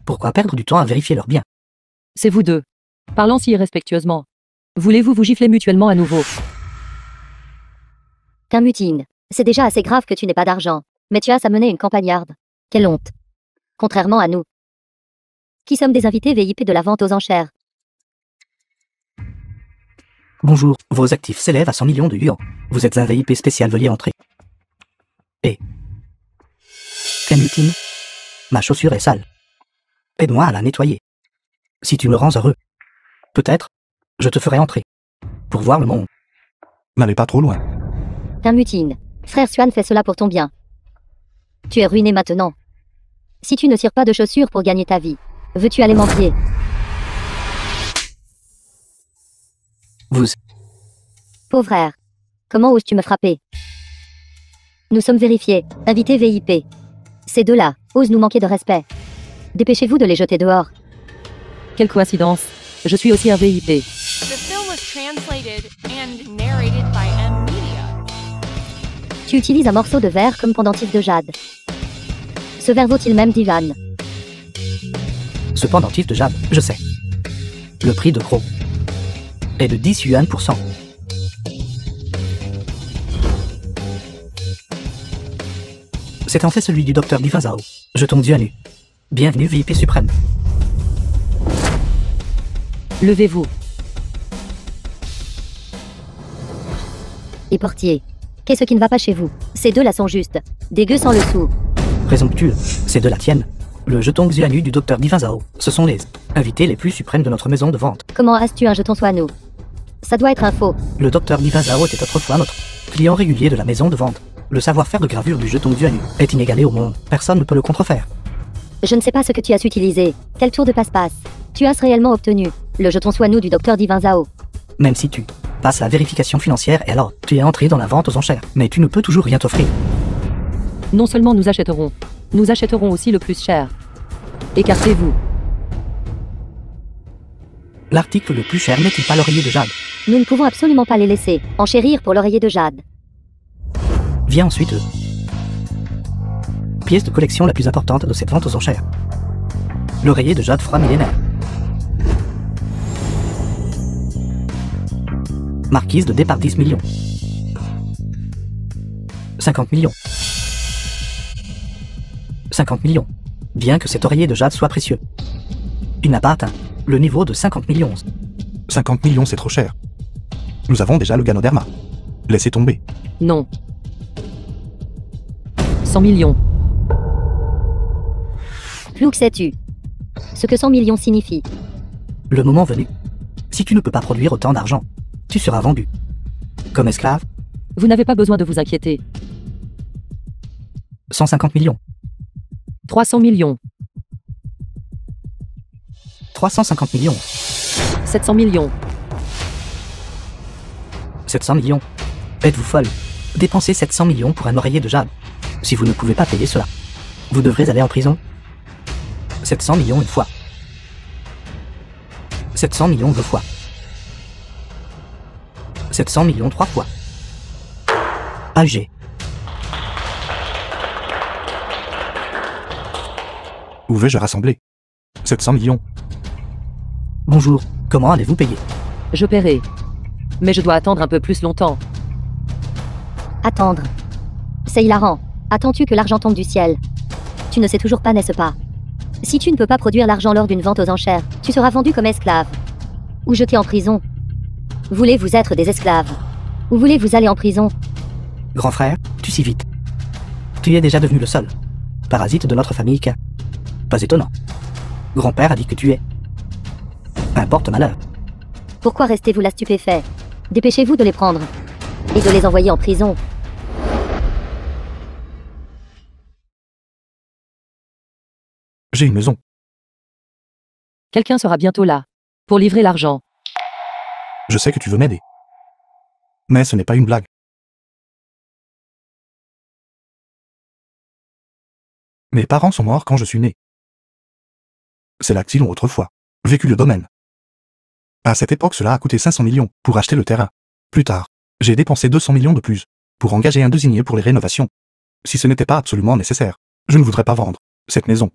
Pourquoi perdre du temps à vérifier leurs biens? C'est vous deux. Parlant si irrespectueusement. Voulez-vous vous gifler mutuellement à nouveau? Mutine. C'est déjà assez grave que tu n'aies pas d'argent. Mais tu as à mener une campagnarde. Quelle honte. Contrairement à nous. Qui sommes des invités VIP de la vente aux enchères. Bonjour, vos actifs s'élèvent à 100 millions de yuan. Vous êtes un VIP spécial, veuillez entrer. Et... Mutine. Ma chaussure est sale. Aide-moi à la nettoyer. Si tu me rends heureux, peut-être, je te ferai entrer. Pour voir le monde. N'allez pas trop loin. Mutine. Frère Xuan fait cela pour ton bien. Tu es ruiné maintenant. Si tu ne tires pas de chaussures pour gagner ta vie, veux-tu aller mendier? Vous... Pauvre frère. Comment oses-tu me frapper? Nous sommes vérifiés, invités VIP. Ces deux-là osent nous manquer de respect. Dépêchez-vous de les jeter dehors. Quelle coïncidence. Je suis aussi un VIP. The film was translated and narrated by M-Media. Tu utilises un morceau de verre comme pendentif de jade. Ce verre vaut-il même d'Ivan? Ce pendentif de jade, je sais. Le prix de gros est de 10 yuan pour 100. C'est en fait celui du docteur Divin Zhao. Je tombe Dieu à nu. Bienvenue VIP suprême. Levez-vous. Et portier. Qu'est-ce qui ne va pas chez vous? Ces deux-là sont justes. Dégueux sans le sou. Présomptueux, c'est de la tienne. Le jeton Xianu du docteur Divin Zhao. Ce sont les invités les plus suprêmes de notre maison de vente. Comment as-tu un jeton Xuan? Ça doit être un faux. Le docteur Divin Zhao était autrefois notre client régulier de la maison de vente. Le savoir-faire de gravure du jeton Xianu est inégalé au monde. Personne ne peut le contrefaire. Je ne sais pas ce que tu as utilisé. Quel tour de passe-passe. Tu as réellement obtenu le jeton Xuan du docteur Divin Zhao. Même si tu passes la vérification financière et alors tu es entré dans la vente aux enchères. Mais tu ne peux toujours rien t'offrir. Non seulement nous achèterons aussi le plus cher. Écartez-vous. L'article le plus cher n'est-il pas l'oreiller de jade? Nous ne pouvons absolument pas les laisser enchérir pour l'oreiller de jade. Vient ensuite pièce de collection la plus importante de cette vente aux enchères. L'oreiller de jade froid millénaire. Marquise de départ 10 millions. 50 millions. 50 millions. Bien que cet oreiller de jade soit précieux, il n'a pas atteint le niveau de 50 millions. 50 millions, c'est trop cher. Nous avons déjà le Ganoderma. Laissez tomber. Non. 100 millions. Plouc, sais-tu ce que 100 millions signifie? Le moment venu, si tu ne peux pas produire autant d'argent, tu seras vendu. Comme esclave, Vous n'avez pas besoin de vous inquiéter. 150 millions. 300 millions. 350 millions. 700 millions. 700 millions. Êtes-vous folle? Dépenser 700 millions pour un oreiller de jade. Si vous ne pouvez pas payer cela, vous devrez aller en prison. 700 millions une fois. 700 millions deux fois. 700 millions trois fois. AG. Où vais-je rassembler 700 millions. Bonjour, comment allez-vous payer? Je paierai. Mais je dois attendre un peu plus longtemps. Attendre. C'est hilarant. Attends-tu que l'argent tombe du ciel? Tu ne sais toujours pas, n'est-ce pas? Si tu ne peux pas produire l'argent lors d'une vente aux enchères, tu seras vendu comme esclave. Ou jeté en prison. Voulez-vous être des esclaves? Ou voulez-vous aller en prison? Grand frère, tu si vite. Tu es déjà devenu le seul parasite de notre famille qu'un. Pas étonnant. Grand-père a dit que tu es un porte-malheur. Pourquoi restez-vous là stupéfait? Dépêchez-vous de les prendre. Et de les envoyer en prison. J'ai une maison. Quelqu'un sera bientôt là. Pour livrer l'argent. Je sais que tu veux m'aider. Mais ce n'est pas une blague. Mes parents sont morts quand je suis né. C'est là qu'ils ont autrefois vécu le domaine. À cette époque, cela a coûté 500 millions pour acheter le terrain. Plus tard, j'ai dépensé 200 millions de plus pour engager un désigné pour les rénovations. Si ce n'était pas absolument nécessaire, je ne voudrais pas vendre cette maison.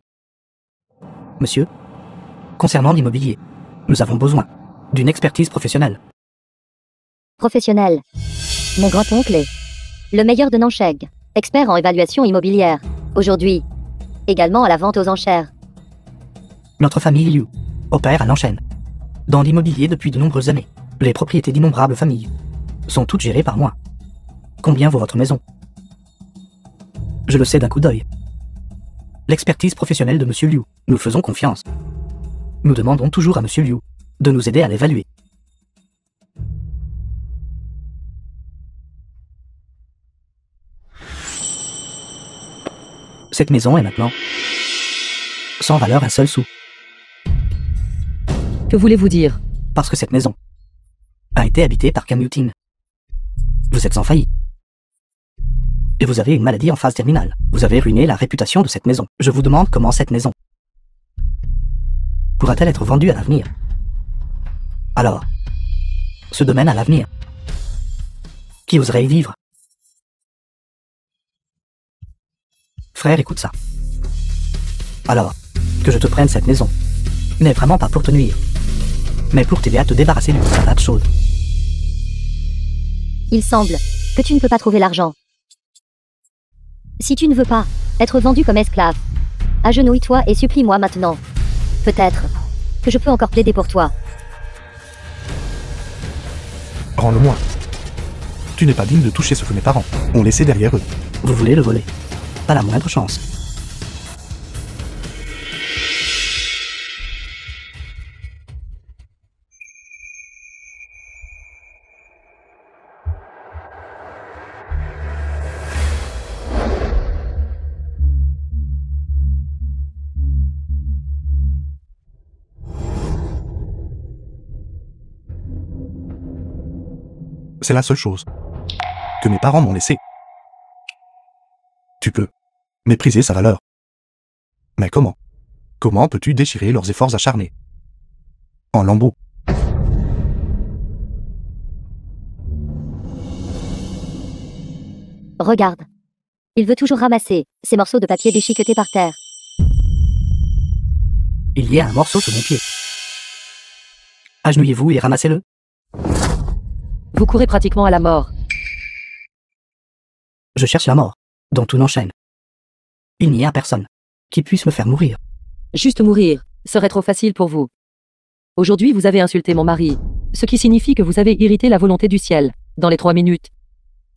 Monsieur, concernant l'immobilier, nous avons besoin d'une expertise professionnelle. Professionnel. Mon grand-oncle est le meilleur de Nancheg, expert en évaluation immobilière. Aujourd'hui, également à la vente aux enchères. Notre famille Liu opère à Nancheng, dans l'immobilier depuis de nombreuses années. Les propriétés d'innombrables familles sont toutes gérées par moi. Combien vaut votre maison? Je le sais d'un coup d'œil. L'expertise professionnelle de Monsieur Liu, nous faisons confiance. Nous demandons toujours à Monsieur Liu de nous aider à l'évaluer. Cette maison est maintenant sans valeur un seul sou. Que voulez-vous dire? Parce que cette maison a été habitée par Cam Yutin. Vous êtes en faillite. Et vous avez une maladie en phase terminale. Vous avez ruiné la réputation de cette maison. Je vous demande comment cette maison pourra-t-elle être vendue à l'avenir? Alors, ce domaine à l'avenir, qui oserait y vivre? Frère, écoute ça. Alors, que je te prenne cette maison n'est vraiment pas pour te nuire, mais pour t'aider à te débarrasser d'une salade chaude. Il semble que tu ne peux pas trouver l'argent. Si tu ne veux pas être vendu comme esclave, agenouille-toi et supplie-moi maintenant. Peut-être que je peux encore plaider pour toi. Rends-le-moi. Tu n'es pas digne de toucher ce que mes parents ont laissé derrière eux. Vous voulez le voler? Pas la moindre chance. C'est la seule chose que mes parents m'ont laissé. Tu peux mépriser sa valeur. Mais comment? Comment peux-tu déchirer leurs efforts acharnés en lambeaux? Regarde. Il veut toujours ramasser ces morceaux de papier déchiquetés par terre. Il y a un morceau sous mon pied. Agenouillez-vous et ramassez-le. Vous courez pratiquement à la mort. Je cherche la mort, dans tout Nancheng. Il n'y a personne qui puisse me faire mourir. Juste mourir serait trop facile pour vous. Aujourd'hui, vous avez insulté mon mari, ce qui signifie que vous avez irrité la volonté du ciel, dans les 3 minutes.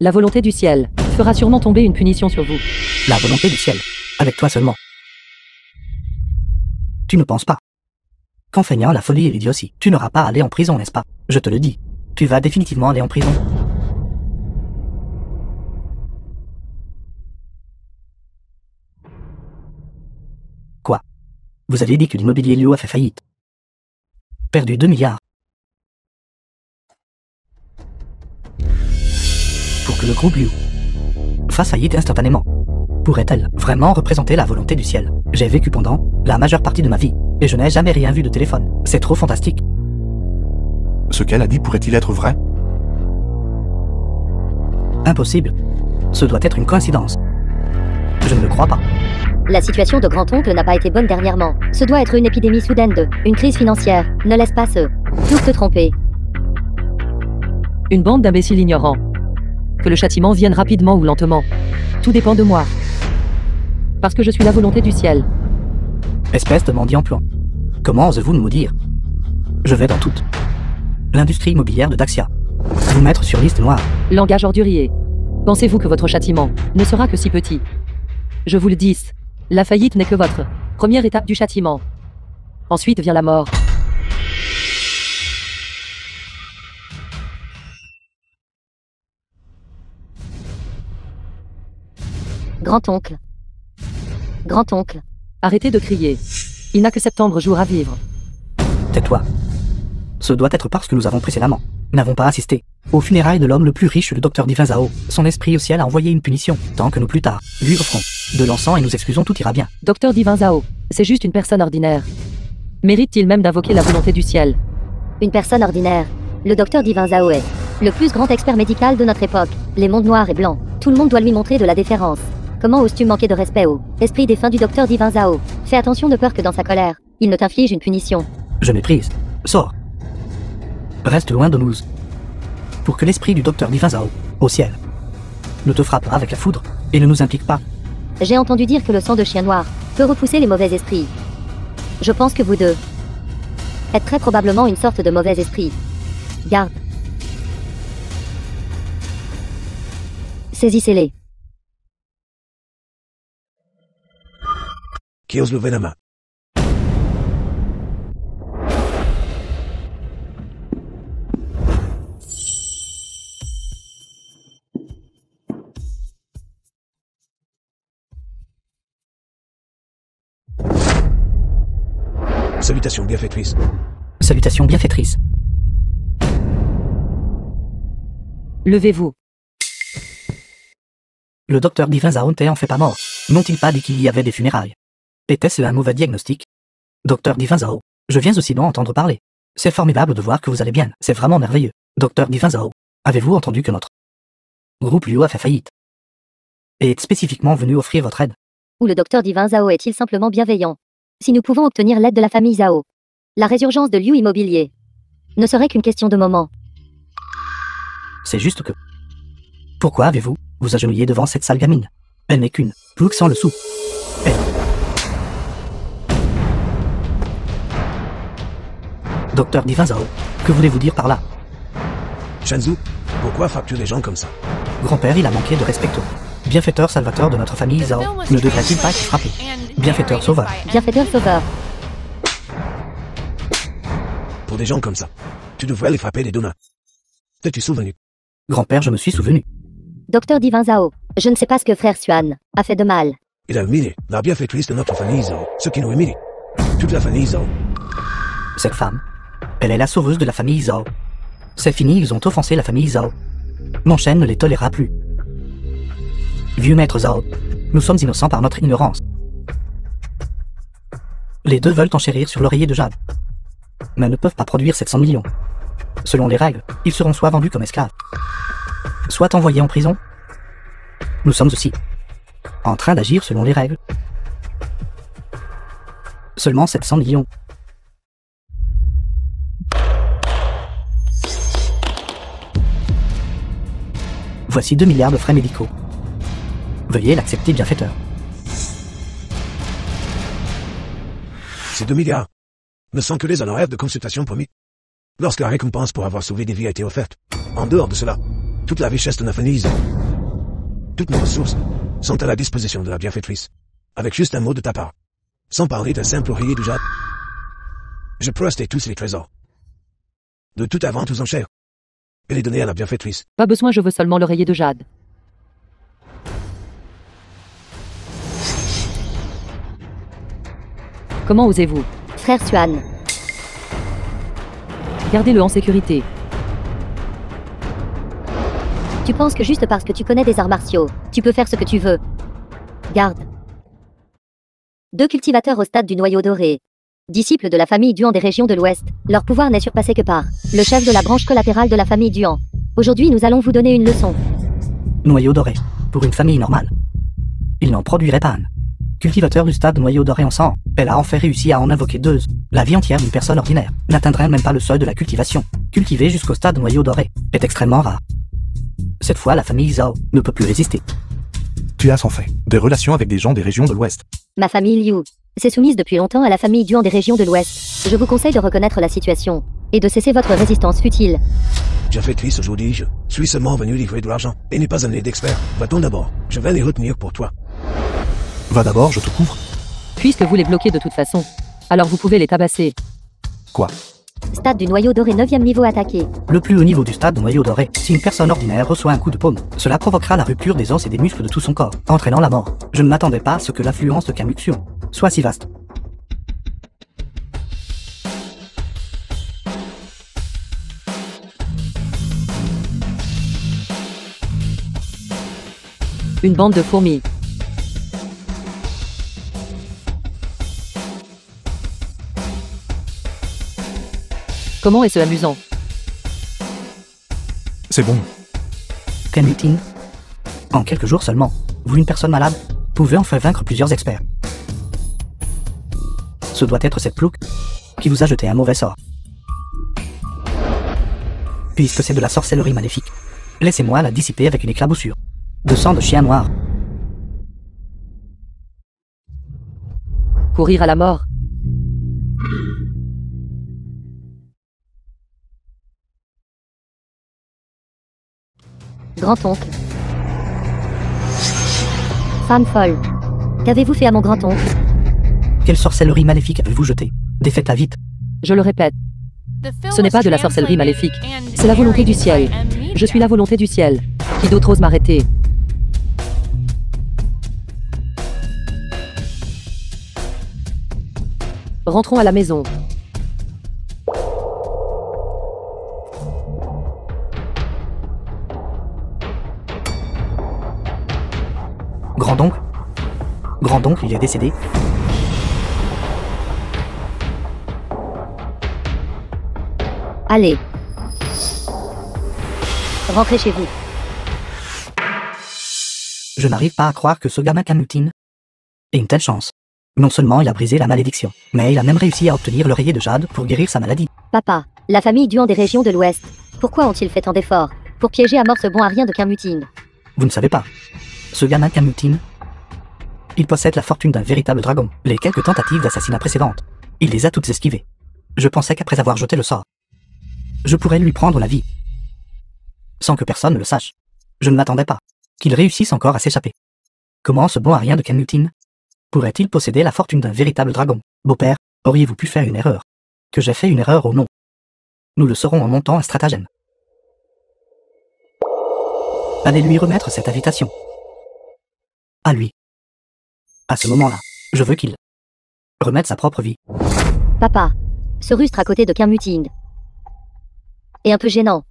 La volonté du ciel fera sûrement tomber une punition sur vous. La volonté du ciel, avec toi seulement. Tu ne penses pas qu'en feignant la folie et l'idiotie, tu n'auras pas à aller en prison, n'est-ce pas? Je te le dis, tu vas définitivement aller en prison. Quoi? Vous aviez dit que l'immobilier Liu a fait faillite. Perdu 2 milliards. Pour que le groupe Liu fasse faillite instantanément, pourrait-elle vraiment représenter la volonté du ciel? J'ai vécu pendant la majeure partie de ma vie, et je n'ai jamais rien vu de téléphone. C'est trop fantastique. Ce qu'elle a dit pourrait-il être vrai? Impossible. Ce doit être une coïncidence. Je ne le crois pas. La situation de grand-oncle n'a pas été bonne dernièrement. Ce doit être une épidémie soudaine une crise financière. Ne laisse pas tout te tromper. Une bande d'imbéciles ignorants. Que le châtiment vienne rapidement ou lentement. Tout dépend de moi. Parce que je suis la volonté du ciel. Espèce de mendiant plan. Comment osez-vous nous maudire? Je vais dans toute l'industrie immobilière de Daxia. Vous mettre sur liste noire. Langage ordurier. Pensez-vous que votre châtiment ne sera que si petit? Je vous le dis, la faillite n'est que votre première étape du châtiment. Ensuite vient la mort. Grand-oncle. Grand-oncle. Arrêtez de crier. Il n'a que septembre jours à vivre. Tais-toi. Ce doit être parce que nous avons précédemment n'avons pas assisté aux funérailles de l'homme le plus riche, le docteur Divin Zhao. Son esprit au ciel a envoyé une punition, tant que nous plus tard lui offrons de l'encens et nous excusons, tout ira bien. Docteur Divin Zhao, c'est juste une personne ordinaire. Mérite-t-il même d'invoquer la volonté du ciel? Une personne ordinaire. Le docteur Divin Zhao est le plus grand expert médical de notre époque. Les mondes noirs et blancs. Tout le monde doit lui montrer de la déférence. Comment oses-tu manquer de respect au esprit défunt du docteur Divin Zhao? Fais attention de peur que dans sa colère, il ne t'inflige une punition. Je méprise. Sors. Reste loin de nous. Pour que l'esprit du docteur Divin Zhao, au ciel, ne te frappe pas avec la foudre et ne nous implique pas. J'ai entendu dire que le sang de chien noir peut repousser les mauvais esprits. Je pense que vous deux êtes très probablement une sorte de mauvais esprit. Garde. Saisissez-les. Qui ose lever la main? Salutations bienfaitrices. Salutations bienfaitrices. Levez-vous. Le docteur Divin Zhao n'était en fait pas mort. N'ont-ils pas dit qu'il y avait des funérailles? Était-ce un mauvais diagnostic? Docteur Divin Zhao, je viens aussi d'en entendre parler. C'est formidable de voir que vous allez bien, c'est vraiment merveilleux. Docteur Divin Zhao, avez-vous entendu que notre groupe Liu a fait faillite? Et est spécifiquement venu offrir votre aide? Ou le docteur Divin Zhao est-il simplement bienveillant? Si nous pouvons obtenir l'aide de la famille Zhao, la résurgence de Liu Immobilier ne serait qu'une question de moment. C'est juste que... Pourquoi avez-vous vous agenouillé devant cette sale gamine? Elle n'est qu'une plouc sans le sou. Elle... Docteur Divin Zhao, que voulez-vous dire par là? Shenzu, pourquoi frappes-tu les gens comme ça? Grand-père, il a manqué de respect au bienfaiteur salvateur de notre famille Zhao. Ne devrait-il pas être frappé? Bienfaiteur sauveur. Bienfaiteur sauveur. Pour des gens comme ça, tu devrais les frapper des deux mains. T'es-tu souvenu? Grand-père, je me suis souvenu. Docteur Divin Zhao, je ne sais pas ce que frère Xuan a fait de mal. Il a humilié la bienfaitrice de notre famille Zhao, ce qui nous humilie. Toute la famille Zhao. Cette femme, elle est la sauveuse de la famille Zhao. C'est fini, ils ont offensé la famille Zhao. Mon chêne ne les tolérera plus. Vieux maître Zhao, nous sommes innocents par notre ignorance. Les deux veulent enchérir sur l'oreiller de Jade, mais ne peuvent pas produire 700 millions. Selon les règles, ils seront soit vendus comme esclaves, soit envoyés en prison. Nous sommes aussi en train d'agir selon les règles. Seulement 700 millions. Voici 2 milliards de frais médicaux. Veuillez l'accepter, bienfaiteur. Ces 2 milliards ne sont que les honoraires de consultation promis. Lorsque la récompense pour avoir sauvé des vies a été offerte. En dehors de cela, toute la richesse de la famille, toutes nos ressources, sont à la disposition de la bienfaitrice. Avec juste un mot de ta part. Sans parler d'un simple oreiller de jade. Je peux acheter tous les trésors. De toute la vente aux enchères. Et les donner à la bienfaitrice. Pas besoin, je veux seulement l'oreiller de Jade. Comment osez-vous? Frère Xuan, Gardez-le en sécurité. tu penses que juste parce que tu connais des arts martiaux, tu peux faire ce que tu veux. Garde. 2 cultivateurs au stade du noyau doré. Disciples de la famille Duan des régions de l'Ouest, leur pouvoir n'est surpassé que par le chef de la branche collatérale de la famille Duan. Aujourd'hui, nous allons vous donner une leçon. Noyau doré, pour une famille normale. Il n'en produirait pas un. cultivateur du stade noyau doré en sang. Elle a enfin réussi à en invoquer deux. La vie entière d'une personne ordinaire n'atteindrait même pas le seuil de la cultivation. Cultiver jusqu'au stade noyau doré est extrêmement rare. Cette fois, la famille Zhao ne peut plus résister. Tu as sans fait des relations avec des gens des régions de l'Ouest. Ma famille Liu s'est soumise depuis longtemps à la famille Duan des régions de l'Ouest. Je vous conseille de reconnaître la situation et de cesser votre résistance futile. J'ai fait triste aujourd'hui, je suis seulement venu livrer de l'argent et n'est pas amené d'expert. Va-t-on d'abord? Je vais les retenir pour toi. Va d'abord, je te couvre. Puisque vous les bloquez de toute façon, alors vous pouvez les tabasser. Quoi? Stade du noyau doré 9e niveau attaqué. Le plus haut niveau du stade noyau doré, si une personne ordinaire reçoit un coup de paume, cela provoquera la rupture des os et des muscles de tout son corps, entraînant la mort. Je ne m'attendais pas à ce que l'affluence de Kamuxion soit si vaste. Une bande de fourmis. Comment est-ce amusant? C'est bon. Kamutin. En quelques jours seulement, vous une personne malade, pouvez enfin vaincre plusieurs experts. Ce doit être cette plouc qui vous a jeté un mauvais sort. Puisque c'est de la sorcellerie maléfique, laissez-moi la dissiper avec une éclaboussure de sang de chien noir. Courir à la mort. Grand-oncle. Femme folle. Qu'avez-vous fait à mon grand-oncle? Quelle sorcellerie maléfique avez-vous jeté? Défaites-la vite. Je le répète, Ce n'est pas de la sorcellerie maléfique, c'est la volonté du ciel. Je suis la volonté du ciel. Qui d'autre ose m'arrêter? Rentrons à la maison. Grand-oncle? Grand-oncle, il est décédé? Allez. Rentrez chez vous. Je n'arrive pas à croire que ce gamin Kamutin ait une telle chance. Non seulement il a brisé la malédiction, mais il a même réussi à obtenir l'oreiller de jade pour guérir sa maladie. Papa, la famille Duan des régions de l'Ouest. Pourquoi ont-ils fait tant d'efforts pour piéger à mort ce bon à rien de Kamutin? Vous ne savez pas. Ce gamin Kamutin, il possède la fortune d'un véritable dragon. Les quelques tentatives d'assassinat précédentes, il les a toutes esquivées. Je pensais qu'après avoir jeté le sort, je pourrais lui prendre la vie. Sans que personne ne le sache. Je ne m'attendais pas qu'il réussisse encore à s'échapper. Comment ce bon à rien de Kamutin pourrait-il posséder la fortune d'un véritable dragon? Beau-père, auriez-vous pu faire une erreur? Que j'ai fait une erreur ou non? Nous le saurons en montant un stratagème. Allez lui remettre cette invitation. À lui. À ce moment-là, je veux qu'il remette sa propre vie. Papa, ce rustre à côté de Kamutin est un peu gênant.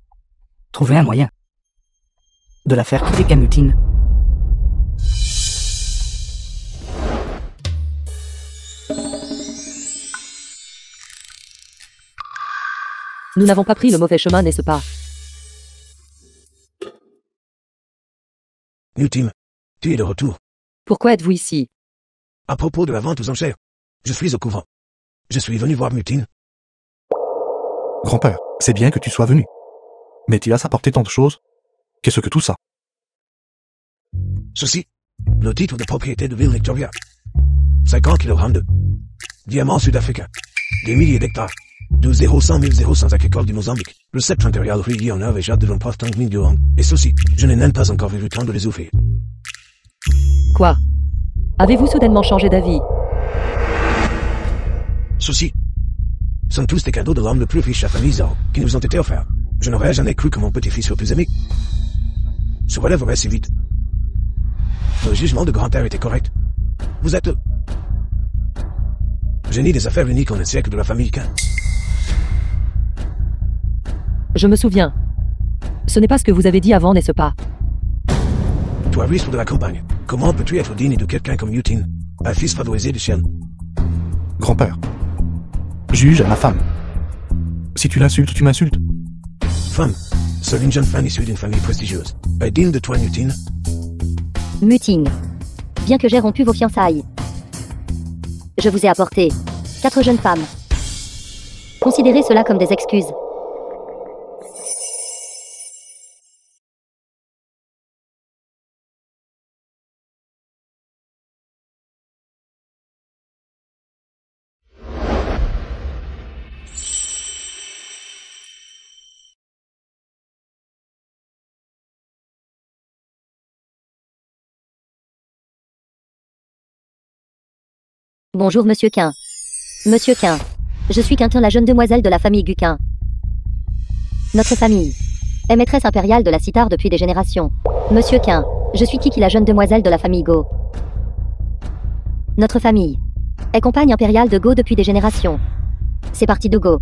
Trouver un moyen de la faire quitter Kamutin. Nous n'avons pas pris le mauvais chemin, n'est-ce pas? Mutim, tu es de retour. Pourquoi êtes-vous ici? À propos de la vente aux enchères, je suis au couvent. Je suis venu voir Mutin. Grand-père, c'est bien que tu sois venu. Mais tu as apporté tant de choses. Qu'est-ce que tout ça? Ceci, le titre de propriété de Ville Victoria. 50 kg de diamants sud-africains. Des milliers d'hectares. De 0-100 000 agricoles du Mozambique. Le septentrial relié en or et jade de l'important million. Et ceci, je n'ai même pas encore eu le temps de les ouvrir. Quoi? Avez-vous soudainement changé d'avis? Ceci sont tous des cadeaux de l'homme le plus riche à famille Zhao qui nous ont été offerts. Je n'aurais jamais cru que mon petit-fils le plus aimé se relèverait si vite. Le jugement de grand-père était correct. Vous êtes le génie des affaires uniques en un siècle de la famille Qin. Je me souviens. Ce n'est pas ce que vous avez dit avant, n'est-ce pas? Toi, risque de la campagne, comment peux-tu être digne de quelqu'un comme Mutin, un fils favorisé de Xian? Grand-père. Juge à ma femme. Si tu l'insultes, tu m'insultes. Femme, seule une jeune femme issue d'une famille prestigieuse, est digne de toi, Mutin. Mutin. Bien que j'ai rompu vos fiançailles, Je vous ai apporté 4 jeunes femmes. Considérez cela comme des excuses. Bonjour Monsieur Quin. Monsieur Quin. Je suis Quintin, la jeune demoiselle de la famille Guquin. Notre famille est maîtresse impériale de la cithare depuis des générations. Monsieur Quin. Je suis Kiki, la jeune demoiselle de la famille Go. Notre famille est compagne impériale de Go depuis des générations. Ces parties de Go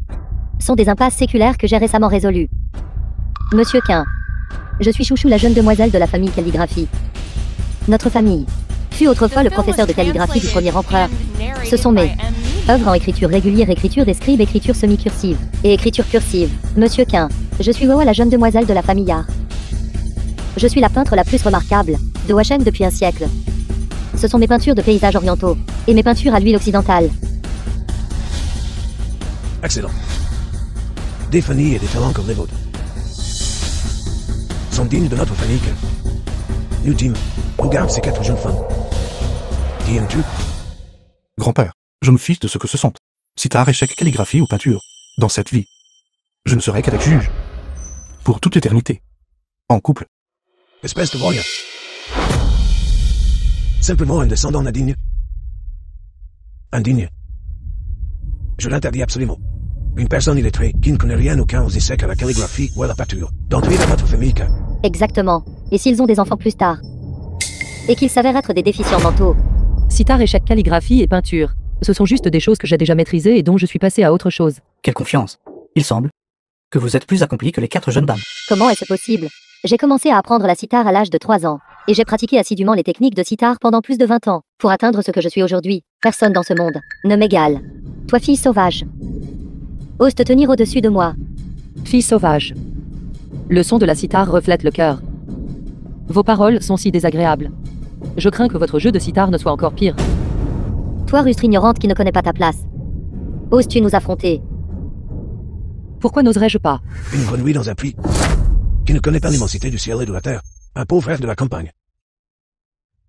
sont des impasses séculaires que j'ai récemment résolues. Monsieur Quin. Je suis Chouchou, la jeune demoiselle de la famille Calligraphie. Notre famille fut autrefois le professeur de calligraphie du premier empereur. Ce sont mes œuvres en écriture régulière, écriture des scribes, écriture semi-cursive et écriture cursive. Monsieur Quin. Je suis Wawa, la jeune demoiselle de la famille Yar. Je suis la peintre la plus remarquable de Washem depuis un siècle. Ce sont mes peintures de paysages orientaux et mes peintures à l'huile occidentale. Excellent. Des familles et des talents comme les vôtres sont dignes de notre famille que nous dîmes. Regarde ces 4 jeunes femmes. Qui aimes-tu? Grand-père, je me fiche de ce que ce sont. Cithare, échec, calligraphie ou peinture. Dans cette vie, je ne serai qu'avec juge. Pour toute éternité. En couple. Espèce de voyeur. Simplement un descendant indigne. Indigne. Je l'interdis absolument. Une personne illettrée qui ne connaît rien aucun aux échecs à la calligraphie ou à la peinture. D'entrer dans notre famille car... Exactement. Et s'ils ont des enfants plus tard? Et qu'ils s'avèrent être des déficients mentaux? Cithare, échec, calligraphie et peinture. Ce sont juste des choses que j'ai déjà maîtrisées et dont je suis passé à autre chose. Quelle confiance. Il semble que vous êtes plus accompli que les 4 jeunes dames. Comment est-ce possible? J'ai commencé à apprendre la cithare à l'âge de 3 ans. Et j'ai pratiqué assidûment les techniques de cithare pendant plus de 20 ans. Pour atteindre ce que je suis aujourd'hui, personne dans ce monde ne m'égale. Toi, fille sauvage, ose te tenir au-dessus de moi. Fille sauvage. Le son de la cithare reflète le cœur. Vos paroles sont si désagréables. Je crains que votre jeu de cithare ne soit encore pire. Toi, rustre ignorante qui ne connaît pas ta place. Oses-tu nous affronter? Pourquoi n'oserais-je pas? Une grenouille dans un puits. Qui ne connaît pas l'immensité du ciel et de la terre. Un pauvre frère de la campagne.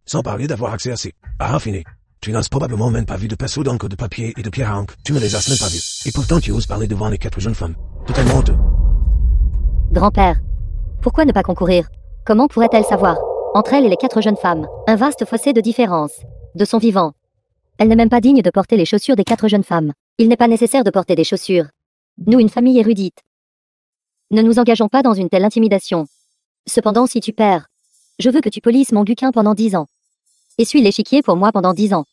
Sans parler d'avoir accès à ces... à raffiné. Tu n'as probablement même pas vu de pinceau d'encre, de papier et de pierre à encre. Tu ne les as même pas vus. Et pourtant tu oses parler devant les 4 jeunes femmes. Totalement honteux. Grand-père, pourquoi ne pas concourir? Comment pourrait-elle savoir? Entre elle et les 4 jeunes femmes, un vaste fossé de différence. De son vivant. Elle n'est même pas digne de porter les chaussures des 4 jeunes femmes. Il n'est pas nécessaire de porter des chaussures. Nous, une famille érudite, ne nous engageons pas dans une telle intimidation. Cependant, si tu perds, je veux que tu polisses mon Guquin pendant 10 ans. Essuie l'échiquier pour moi pendant 10 ans.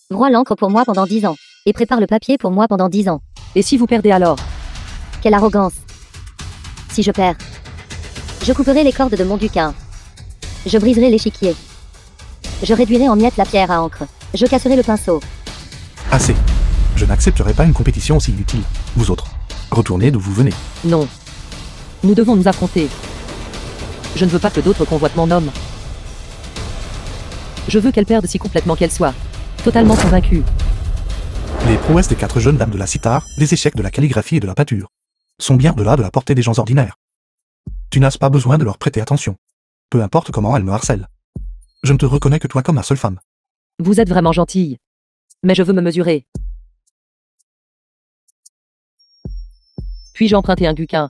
Broie l'encre pour moi pendant 10 ans. Et prépare le papier pour moi pendant 10 ans. Et si vous perdez alors? Quelle arrogance. Si je perds, je couperai les cordes de mon Guquin. Je briserai l'échiquier. Je réduirai en miettes la pierre à encre. Je casserai le pinceau. Assez. Je n'accepterai pas une compétition aussi inutile. Vous autres, retournez d'où vous venez. Non. Nous devons nous affronter. Je ne veux pas que d'autres convoitent mon homme. Je veux qu'elle perde si complètement qu'elle soit. Totalement convaincue. Les prouesses des 4 jeunes dames de la cithare, les échecs de la calligraphie et de la peinture, sont bien au-delà de la portée des gens ordinaires. Tu n'as pas besoin de leur prêter attention. Peu importe comment elles me harcèlent. Je ne te reconnais que toi comme ma seule femme. Vous êtes vraiment gentille. Mais je veux me mesurer. Puis-je emprunter un Guquin?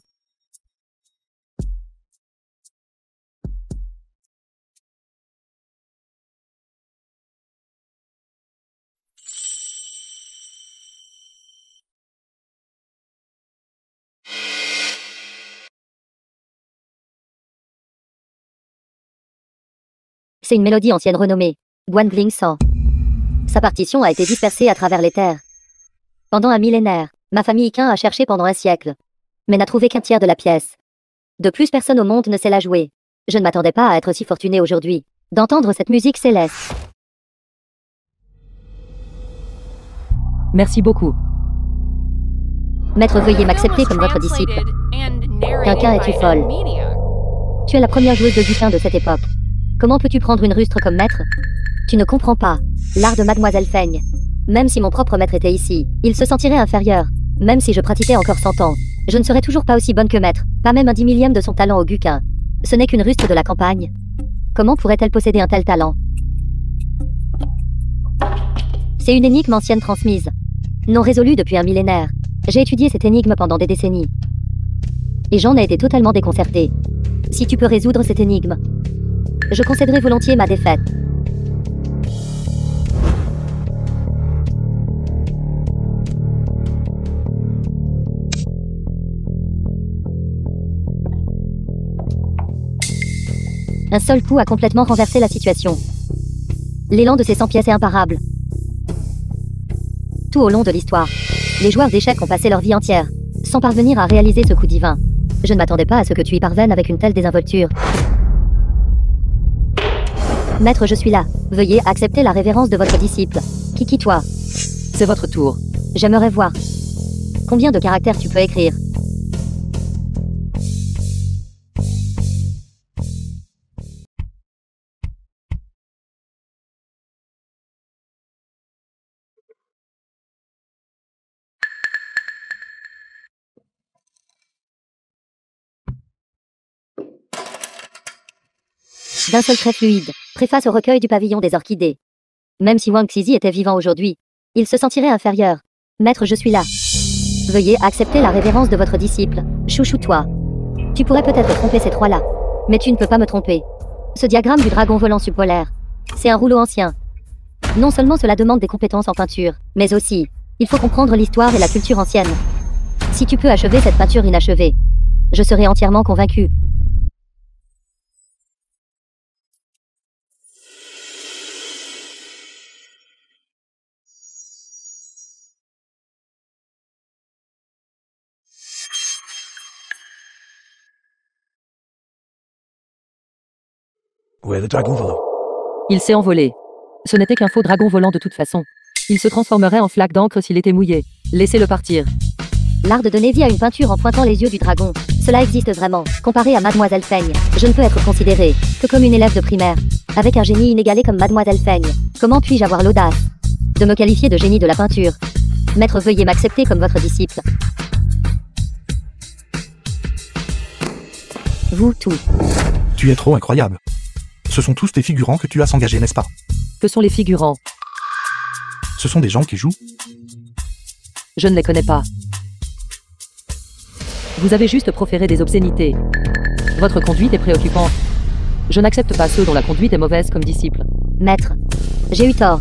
C'est une mélodie ancienne renommée Guangling 100. Sa partition a été dispersée à travers les terres. Pendant un millénaire, ma famille Quin a cherché pendant un siècle, mais n'a trouvé qu'un tiers de la pièce. De plus, personne au monde ne sait la jouer. Je ne m'attendais pas à être si fortuné aujourd'hui, d'entendre cette musique céleste. Merci beaucoup. Maître, veuillez m'accepter comme votre disciple. Quinquin, es-tu folle? Tu es la première joueuse de Guquin de cette époque. Comment peux-tu prendre une rustre comme maître? Tu ne comprends pas l'art de Mademoiselle Feigne. Même si mon propre maître était ici, il se sentirait inférieur. Même si je pratiquais encore 100 ans, je ne serais toujours pas aussi bonne que maître, pas même un 10 000e de son talent au Guqin. Ce n'est qu'une rustre de la campagne. Comment pourrait-elle posséder un tel talent? C'est une énigme ancienne transmise, non résolue depuis un millénaire. J'ai étudié cette énigme pendant des décennies. Et j'en ai été totalement déconcerté. Si tu peux résoudre cette énigme, je concéderai volontiers ma défaite. Un seul coup a complètement renversé la situation. L'élan de ces 100 pièces est imparable. Tout au long de l'histoire, les joueurs d'échecs ont passé leur vie entière, sans parvenir à réaliser ce coup divin. Je ne m'attendais pas à ce que tu y parvennes avec une telle désinvolture. Maître, je suis là. Veuillez accepter la révérence de votre disciple. Qui toi? C'est votre tour. J'aimerais voir. Combien de caractères tu peux écrire? D'un seul trait fluide, préface au recueil du pavillon des orchidées. Même si Wang Xizi était vivant aujourd'hui, il se sentirait inférieur. Maître, je suis là. Veuillez accepter la révérence de votre disciple. Chouchou-toi. Tu pourrais peut-être tromper ces trois-là, mais tu ne peux pas me tromper. Ce diagramme du dragon volant subpolaire, c'est un rouleau ancien. Non seulement cela demande des compétences en peinture, mais aussi, il faut comprendre l'histoire et la culture ancienne. Si tu peux achever cette peinture inachevée, je serai entièrement convaincu. Où est le dragon volant? Il s'est envolé. Ce n'était qu'un faux dragon volant de toute façon. Il se transformerait en flaque d'encre s'il était mouillé. Laissez-le partir. L'art de donner vie à une peinture en pointant les yeux du dragon. Cela existe vraiment. Comparé à Mademoiselle Feigne, je ne peux être considérée que comme une élève de primaire. Avec un génie inégalé comme Mademoiselle Feigne, comment puis-je avoir l'audace de me qualifier de génie de la peinture? Maître, veuillez m'accepter comme votre disciple. Vous tous. Tu es trop incroyable. Ce sont tous tes figurants que tu as engagés, n'est-ce pas? Que sont les figurants? Ce sont des gens qui jouent. Je ne les connais pas. Vous avez juste proféré des obscénités. Votre conduite est préoccupante. Je n'accepte pas ceux dont la conduite est mauvaise comme disciple. Maître, j'ai eu tort.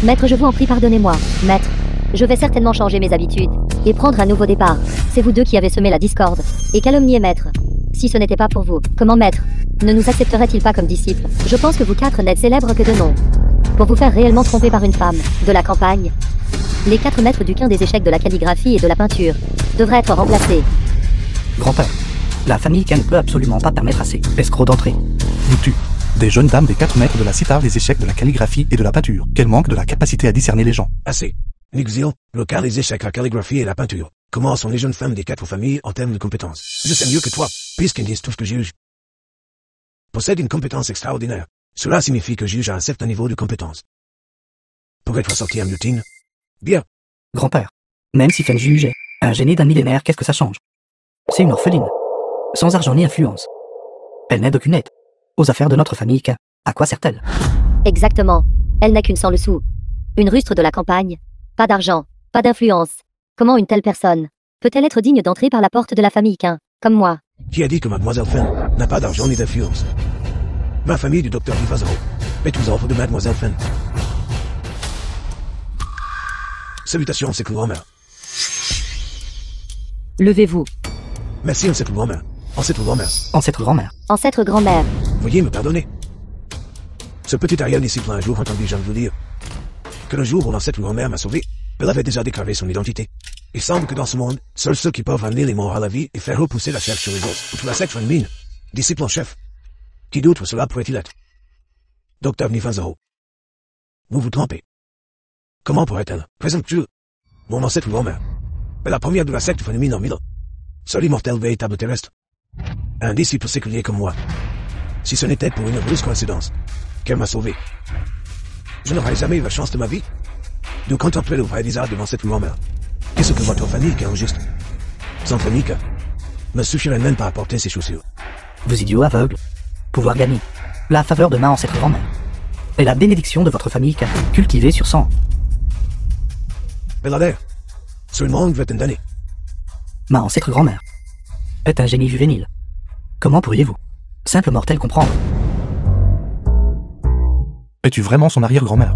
Maître, je vous en prie, pardonnez-moi. Maître, je vais certainement changer mes habitudes et prendre un nouveau départ. C'est vous deux qui avez semé la discorde et calomnié Maître. Si ce n'était pas pour vous, comment Maître ne nous accepterait-il pas comme disciples? Je pense que vous quatre n'êtes célèbres que de nom. Pour vous faire réellement tromper par une femme de la campagne, les 4 maîtres du quin des échecs de la calligraphie et de la peinture devraient être remplacés. Grand-père, la famille Qin ne peut absolument pas permettre à ces escrocs d'entrer. Nous tu. Des jeunes dames des 4 maîtres de la cithare des échecs de la calligraphie et de la peinture. Quel manque de la capacité à discerner les gens. Assez. Nixil, le quin des échecs, la calligraphie et la peinture. Comment sont les jeunes femmes des 4 familles en termes de compétences? Je sais mieux que toi, puisqu'ils disent tous que juge possède une compétence extraordinaire. Cela signifie que juge a un certain niveau de compétence. Pourrais-tu sortir une routine? Bien. Grand-père, même si Fen jugeait un génie d'un millénaire, qu'est-ce que ça change? C'est une orpheline, sans argent ni influence. Elle n'aide aucune aide aux affaires de notre famille Qin. À quoi sert-elle? Exactement. Elle n'est qu'une sans le sou. Une rustre de la campagne. Pas d'argent, pas d'influence. Comment une telle personne peut-elle être digne d'entrer par la porte de la famille Qin, comme moi? Qui a dit que Mademoiselle Fen n'a pas d'argent ni d'influence? Ma famille du docteur Vivazaro est aux offres de Mademoiselle Fen. Salutations, c'est grand-mère. Levez-vous. Merci, ancêtre grand-mère. Ancêtre grand-mère. Ancêtre grand-mère. Ancêtre grand-mère. Veuillez me pardonner. Ce petit arrière-disciple a un jour entendu Jean vous dire que le jour où l'ancêtre grand-mère m'a sauvé, elle avait déjà déclaré son identité. Il semble que dans ce monde, seuls ceux qui peuvent amener les morts à la vie et faire repousser la chair sur les os, ou tout la secte mine, disciple en chef. Qui d'autre cela pourrait-il être? Docteur Vivazaro. Vous vous trompez. Comment pourrait-elle, présomptueux, mon ancêtre grand-mère, est la première de la secte féminine en 1000 ans, seul immortel véritable terrestre, un disciple séculier comme moi? Si ce n'était pour une heureuse coïncidence, qu'elle m'a sauvé, je n'aurais jamais eu la chance de ma vie de contempler le vrai visage devant cette grand-mère. Qu'est-ce que votre famille est injuste? Sans famille, ne suffirait même pas à porter ses chaussures. Vous idiots aveugles. Pouvoir gagner. La faveur de ma ancêtre grand-mère. Et la bénédiction de votre famille cultivée sur 100 ans. Belader, seulement une vingtaine d'années. Ma ancêtre grand-mère est un génie juvénile. Comment pourriez-vous, simple mortel, comprendre? Es-tu vraiment son arrière-grand-mère?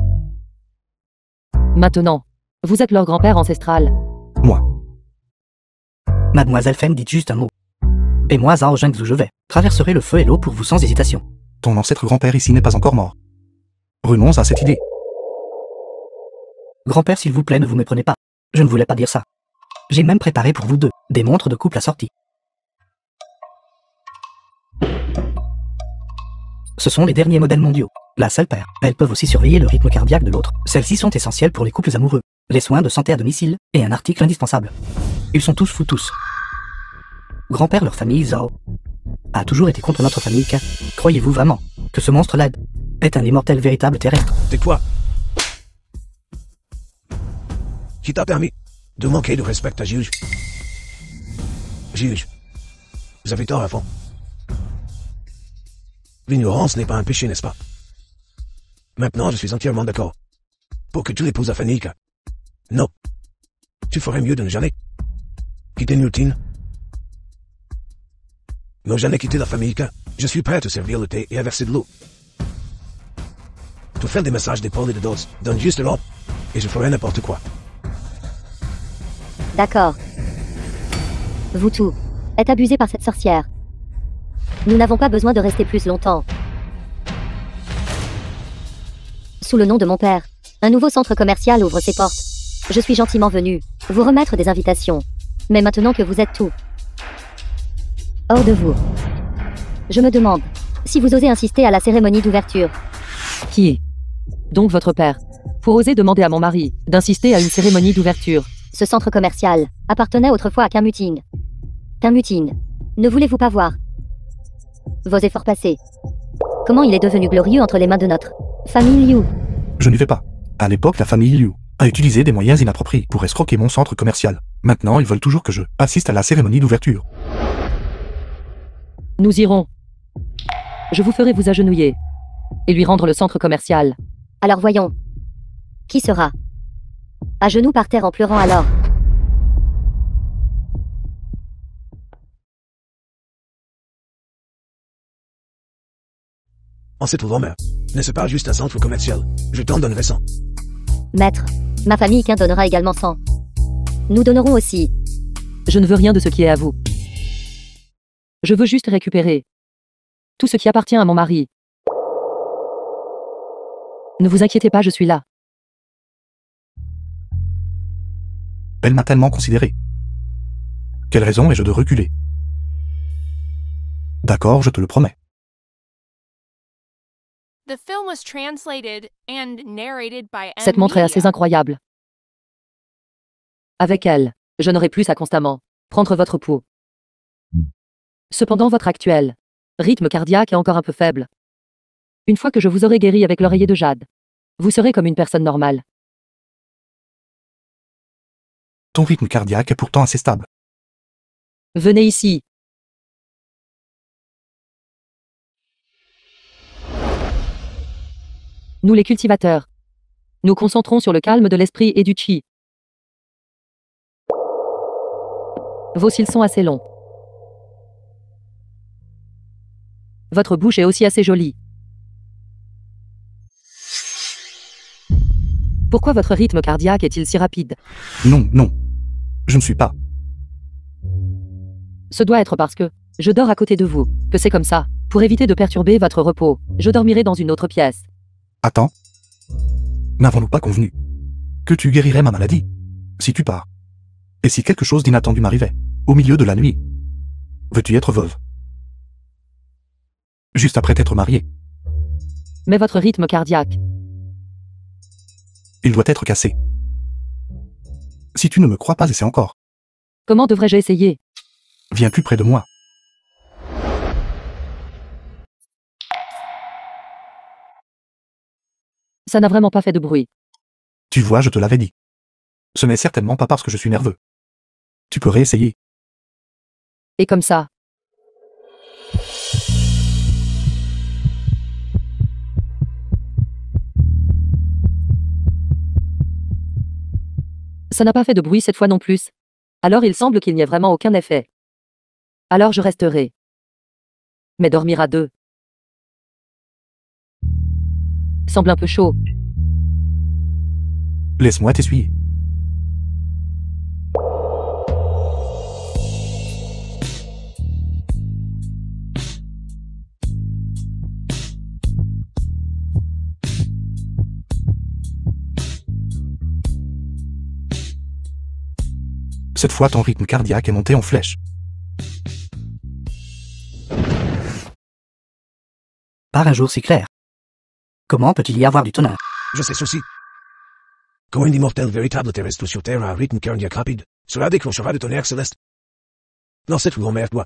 Maintenant, vous êtes leur grand-père ancestral. Moi. Mademoiselle Femme, dites juste un mot. Et moi, Zhao Zheng, où je vais, traverserai le feu et l'eau pour vous sans hésitation. Ton ancêtre grand-père ici n'est pas encore mort. Renonce à cette idée. Grand-père, s'il vous plaît, ne vous méprenez pas. Je ne voulais pas dire ça. J'ai même préparé pour vous deux des montres de couple assorties. Ce sont les derniers modèles mondiaux. La seule paire. Elles peuvent aussi surveiller le rythme cardiaque de l'autre. Celles-ci sont essentielles pour les couples amoureux, les soins de santé à domicile, et un article indispensable. Ils sont tous fous tous. Grand-père, leur famille, Zhao, a toujours été contre notre famille, car croyez-vous vraiment que ce monstre-là est un immortel véritable terrestre? Tais-toi. Qui t'a permis de manquer de respect à Juge? Juge, vous avez tort à fond. L'ignorance n'est pas un péché, n'est-ce pas? Maintenant, je suis entièrement d'accord. Pour que tu l'épouses à Fanika. Non. Tu ferais mieux de ne jamais quitter Newton. Ne jamais quitter la famille, car je suis prêt à te servir le thé et à verser de l'eau. Te faire des massages d'épaule et de dos. Donne juste l'ordre, et je ferai n'importe quoi. D'accord. Vous tous êtes abusés par cette sorcière. Nous n'avons pas besoin de rester plus longtemps. Sous le nom de mon père, un nouveau centre commercial ouvre ses portes. Je suis gentiment venu vous remettre des invitations. Mais maintenant que vous êtes tous hors de vous, je me demande si vous osez insister à la cérémonie d'ouverture. Qui est donc votre père, pour oser demander à mon mari d'insister à une cérémonie d'ouverture? Ce centre commercial appartenait autrefois à Kamuting. Kamuting, ne voulez-vous pas voir vos efforts passés? Comment il est devenu glorieux entre les mains de notre famille Liu? Je n'y vais pas. À l'époque, la famille Liu a utilisé des moyens inappropriés pour escroquer mon centre commercial. Maintenant, ils veulent toujours que je assiste à la cérémonie d'ouverture. Nous irons. Je vous ferai vous agenouiller et lui rendre le centre commercial. Alors voyons. Qui sera à genoux par terre en pleurant alors? En cette grand-mère, n'est-ce pas juste un centre commercial? Je t'en donnerai 100. Maître, ma famille Quin donnera également 100. Nous donnerons aussi. Je ne veux rien de ce qui est à vous. Je veux juste récupérer tout ce qui appartient à mon mari. Ne vous inquiétez pas, je suis là. Elle m'a tellement considéré. Quelle raison ai-je de reculer? D'accord, je te le promets. The film was translated and narrated by Cette montre est M. assez incroyable. Avec elle, je n'aurai plus à constamment prendre votre pouls. Cependant, votre actuel rythme cardiaque est encore un peu faible. Une fois que je vous aurai guéri avec l'oreiller de jade, vous serez comme une personne normale. Ton rythme cardiaque est pourtant assez stable. Venez ici. Nous les cultivateurs, nous concentrons sur le calme de l'esprit et du chi. Vos cils sont assez longs. Votre bouche est aussi assez jolie. Pourquoi votre rythme cardiaque est-il si rapide? Non, non. Je ne suis pas. Ce doit être parce que je dors à côté de vous, que c'est comme ça. Pour éviter de perturber votre repos, je dormirai dans une autre pièce. Attends. N'avons-nous pas convenu que tu guérirais ma maladie si tu pars? Et si quelque chose d'inattendu m'arrivait, au milieu de la nuit? Veux-tu être veuve? Juste après t'être mariée? Mais votre rythme cardiaque, Il doit être cassé. Si tu ne me crois pas, essaie encore. comment devrais-je essayer? Viens plus près de moi. Ça n'a vraiment pas fait de bruit. Tu vois, je te l'avais dit. Ce n'est certainement pas parce que je suis nerveux. Tu peux réessayer. Et comme ça. Ça n'a pas fait de bruit cette fois non plus. Alors il semble qu'il n'y ait vraiment aucun effet. Alors je resterai. Mais dormir à deux semble un peu chaud. Laisse-moi t'essuyer. Cette fois, ton rythme cardiaque est monté en flèche. Par un jour si clair. Comment peut-il y avoir du tonnerre? Je sais ceci. Quand un immortel véritable terrestre sur Terre a un rythme cardiaque rapide, cela déclenchera le tonnerre céleste. L'ancêtre grand-mère doit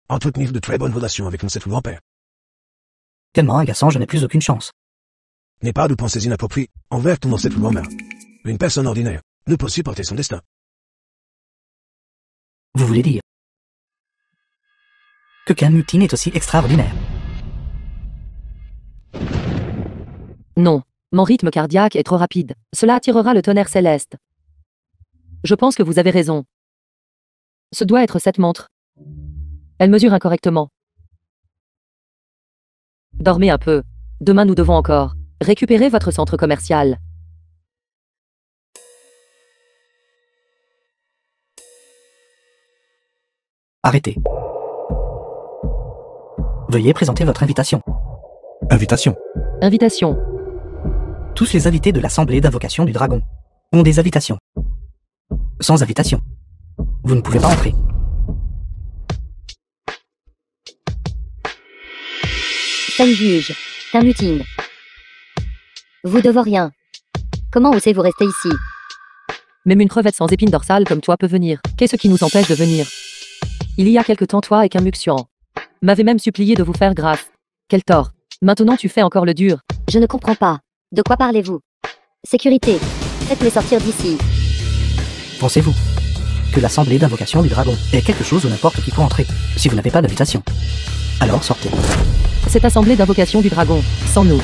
entretenir de très bonnes relations avec l'ancêtre grand-père. Tellement agaçant, je n'ai plus aucune chance. N'aie pas de pensées inappropriées envers ton ancêtre grand-mère. Une personne ordinaire ne peut supporter son destin. Vous voulez dire que Canmutine est aussi extraordinaire? Non, mon rythme cardiaque est trop rapide. Cela attirera le tonnerre céleste. Je pense que vous avez raison. Ce doit être cette montre. Elle mesure incorrectement. Dormez un peu. Demain nous devons encore récupérer votre centre commercial. Arrêtez. Veuillez présenter votre invitation. Invitation. Invitation. Tous les invités de l'Assemblée d'invocation du dragon ont des invitations. Sans invitation, vous ne pouvez pas entrer. Scène juge. Canmutine. Vous Devorien. Comment osez-vous rester ici? Même une crevette sans épine dorsale comme toi peut venir. Qu'est-ce qui nous empêche de venir? Il y a quelque temps, toi et Canmuxian m'avait même supplié de vous faire grâce. Quel tort. Maintenant tu fais encore le dur. Je ne comprends pas. De quoi parlez-vous? Sécurité. Faites-les sortir d'ici. Pensez-vous que l'Assemblée d'invocation du dragon est quelque chose où n'importe qui peut entrer, si vous n'avez pas d'invitation? Alors sortez. Cette assemblée d'invocation du dragon, sans nous,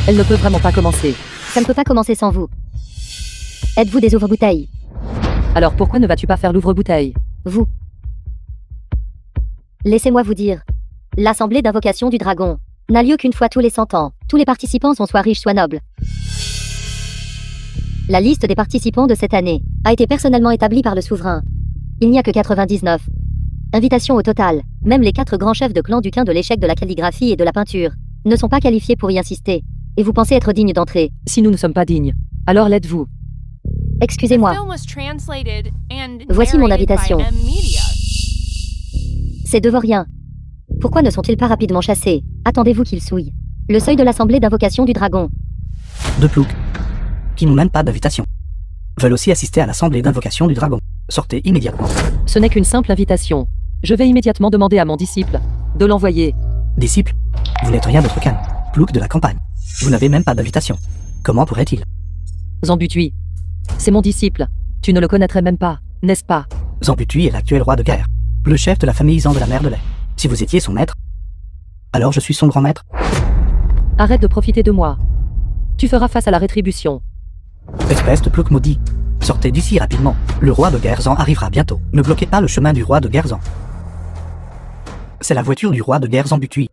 elle ne peut vraiment pas commencer. Ça ne peut pas commencer sans vous. Êtes-vous des ouvre-bouteilles? Alors pourquoi ne vas-tu pas faire l'ouvre-bouteille? Vous. Laissez-moi vous dire. L'Assemblée d'invocation du dragon n'a lieu qu'une fois tous les 100 ans. Tous les participants sont soit riches soit nobles. La liste des participants de cette année a été personnellement établie par le souverain. Il n'y a que 99 invitations au total. Même les 4 grands chefs de clan du quin de l'échec de la calligraphie et de la peinture ne sont pas qualifiés pour y insister. Et vous pensez être digne d'entrer? Si nous ne sommes pas dignes, alors l'êtes-vous? Excusez-moi. Voici mon invitation. Ces Devorien. Pourquoi ne sont-ils pas rapidement chassés? Attendez-vous qu'ils souillent le seuil de l'Assemblée d'invocation du dragon. De ploucs, qui n'ont même pas d'invitation, veulent aussi assister à l'Assemblée d'invocation du dragon. Sortez immédiatement. Ce n'est qu'une simple invitation. Je vais immédiatement demander à mon disciple de l'envoyer. Disciple, vous n'êtes rien d'autre qu'un plouc de la campagne. Vous n'avez même pas d'invitation. Comment pourrait-il? Zambutui. C'est mon disciple. Tu ne le connaîtrais même pas, n'est-ce pas? Zambutui est l'actuel roi de guerre, le chef de la famille Zan de la mer de lait. Si vous étiez son maître, alors je suis son grand maître. Arrête de profiter de moi. Tu feras face à la rétribution. Espèce de plouc maudit. Sortez d'ici rapidement. Le roi de guerre Zan arrivera bientôt. Ne bloquez pas le chemin du roi de guerre Zan. C'est la voiture du roi de guerre Zambutui.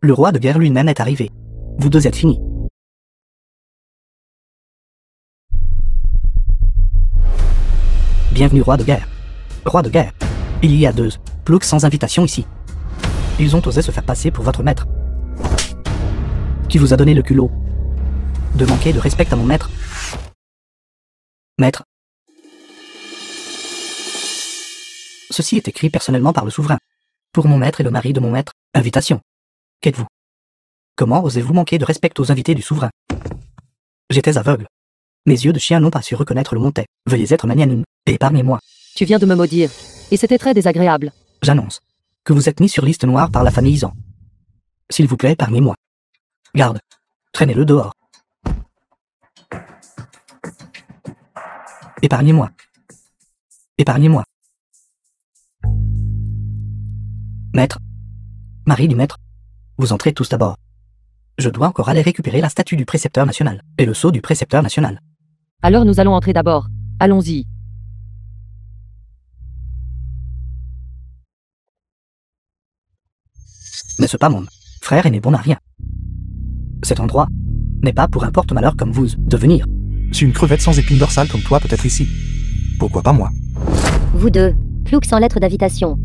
Le roi de guerre lui-même est arrivé. Vous deux êtes finis. Bienvenue roi de guerre. Roi de guerre. Il y a 2 ploucs sans invitation ici. Ils ont osé se faire passer pour votre maître. Qui vous a donné le culot de manquer de respect à mon maître? Maître. Ceci est écrit personnellement par le souverain. Pour mon maître et le mari de mon maître. Invitation. Qu'êtes-vous? Comment osez-vous manquer de respect aux invités du souverain? J'étais aveugle. Mes yeux de chien n'ont pas su reconnaître le montais. Veuillez être magnanime et épargnez-moi. Tu viens de me maudire. Et c'était très désagréable. J'annonce que vous êtes mis sur liste noire par la famille Zan. S'il vous plaît, épargnez-moi. Garde, traînez-le dehors. Épargnez-moi. Épargnez-moi. Maître. Mari du maître. Vous entrez tous d'abord. Je dois encore aller récupérer la statue du précepteur national et le sceau du précepteur national. Alors nous allons entrer d'abord. Allons-y. N'est-ce pas mon frère et n'est bon à rien? Cet endroit n'est pas pour un porte-malheur comme vous de venir. Si une crevette sans épine dorsale comme toi peut être ici, pourquoi pas moi? Vous deux, ploucs sans lettre d'invitation.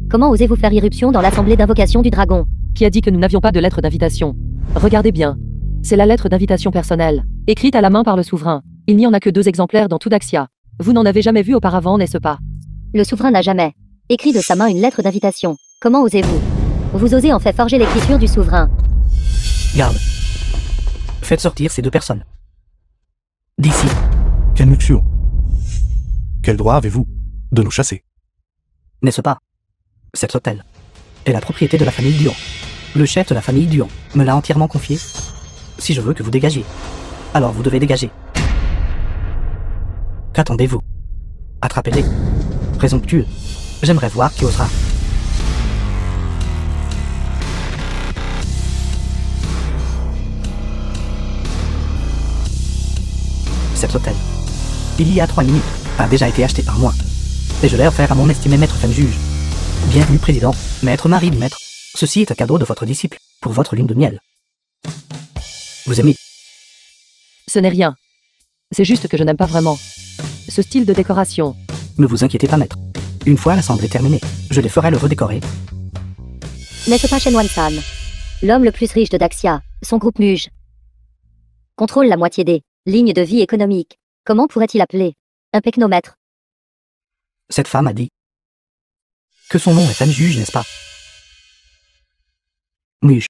Comment osez-vous faire irruption dans l'assemblée d'invocation du dragon? Qui a dit que nous n'avions pas de lettre d'invitation? Regardez bien. C'est la lettre d'invitation personnelle, écrite à la main par le souverain. Il n'y en a que 2 exemplaires dans tout Daxia. Vous n'en avez jamais vu auparavant, n'est-ce pas? Le souverain n'a jamais écrit de sa main une lettre d'invitation. Comment osez-vous? Vous osez en fait forger l'écriture du souverain. Garde. Faites sortir ces 2 personnes. D'ici. Kenmuxio. Quel droit avez-vous de nous chasser? N'est-ce pas? Cet hôtel est la propriété de la famille Dion. Le chef de la famille Dion me l'a entièrement confié. Si je veux que vous dégagiez, alors vous devez dégager. Qu'attendez-vous? Attrapez-les. Présomptueux. J'aimerais voir qui osera. Cet hôtel, il y a 3 minutes, a déjà été acheté par moi. Et je l'ai offert à mon estimé maître femme juge. Bienvenue président, maître Marie du maître. Ceci est un cadeau de votre disciple, pour votre lune de miel. Vous aimez? Ce n'est rien. C'est juste que je n'aime pas vraiment ce style de décoration. Ne vous inquiétez pas maître. Une fois l'assemblée terminée, je les ferai le redécorer. N'est-ce pas Shen Wan-san? L'homme le plus riche de Daxia, son groupe Muge, contrôle la moitié des lignes de vie économiques. Comment pourrait-il appeler un pecnomètre? Cette femme a dit que son nom est femme juge, n'est-ce pas? Muge.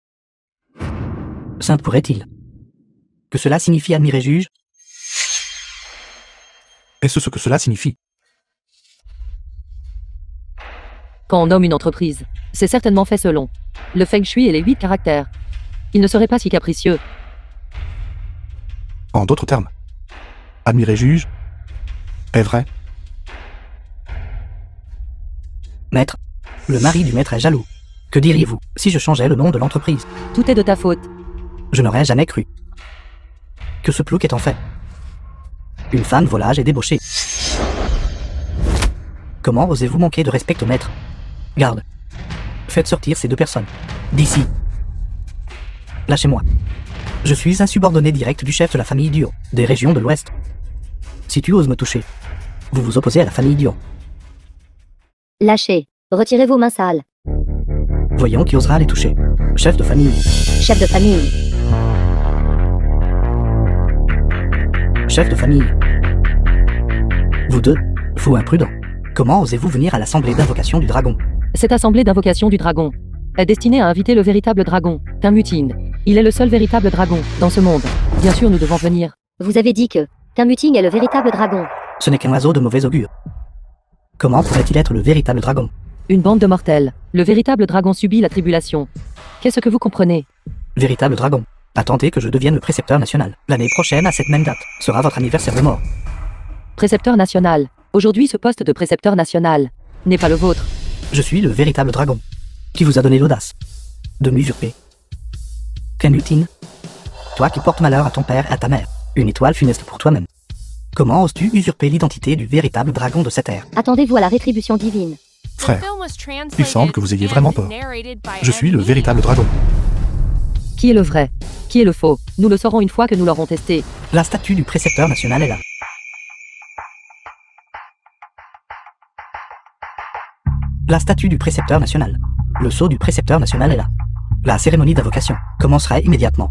Sainte pourrait-il que cela signifie admirer juge? Est-ce ce que cela signifie? Quand on nomme une entreprise, c'est certainement fait selon le Feng Shui et les 8 caractères. Il ne serait pas si capricieux. En d'autres termes, admirer juge est vrai? Maître, le mari du maître est jaloux. Que diriez-vous si je changeais le nom de l'entreprise? Tout est de ta faute. Je n'aurais jamais cru que ce plouc est en fait une femme volage et débauchée. Comment osez-vous manquer de respect au maître? Garde. Faites sortir ces 2 personnes. D'ici. Lâchez-moi. Je suis un subordonné direct du chef de la famille Dion, des régions de l'Ouest. Si tu oses me toucher, vous vous opposez à la famille Dion. Lâchez. Retirez vos mains sales. Voyons qui osera les toucher. Chef de famille. Chef de famille. Chef de famille. Vous deux, fous imprudents. Comment osez-vous venir à l'assemblée d'invocation du dragon? Cette assemblée d'invocation du dragon est destinée à inviter le véritable dragon, Tinmutine. Il est le seul véritable dragon dans ce monde. Bien sûr, nous devons venir. Vous avez dit que Tinmutine est le véritable dragon. Ce n'est qu'un oiseau de mauvais augure. Comment pourrait-il être le véritable dragon? Une bande de mortels. Le véritable dragon subit la tribulation. Qu'est-ce que vous comprenez? Véritable dragon. Attendez que je devienne le précepteur national. L'année prochaine, à cette même date, sera votre anniversaire de mort. Précepteur national. Aujourd'hui, ce poste de précepteur national n'est pas le vôtre. Je suis le véritable dragon, qui vous a donné l'audace de m'usurper. Kenmutine, toi qui portes malheur à ton père et à ta mère, une étoile funeste pour toi-même. Comment oses-tu usurper l'identité du véritable dragon de cette ère? Attendez-vous à la rétribution divine. Frère, il semble que vous ayez vraiment peur. Je suis le véritable dragon. Qui est le vrai? Qui est le faux? Nous le saurons une fois que nous l'aurons testé. La statue du précepteur national est là. La statue du précepteur national. Le sceau du précepteur national est là. La cérémonie d'invocation commencera immédiatement.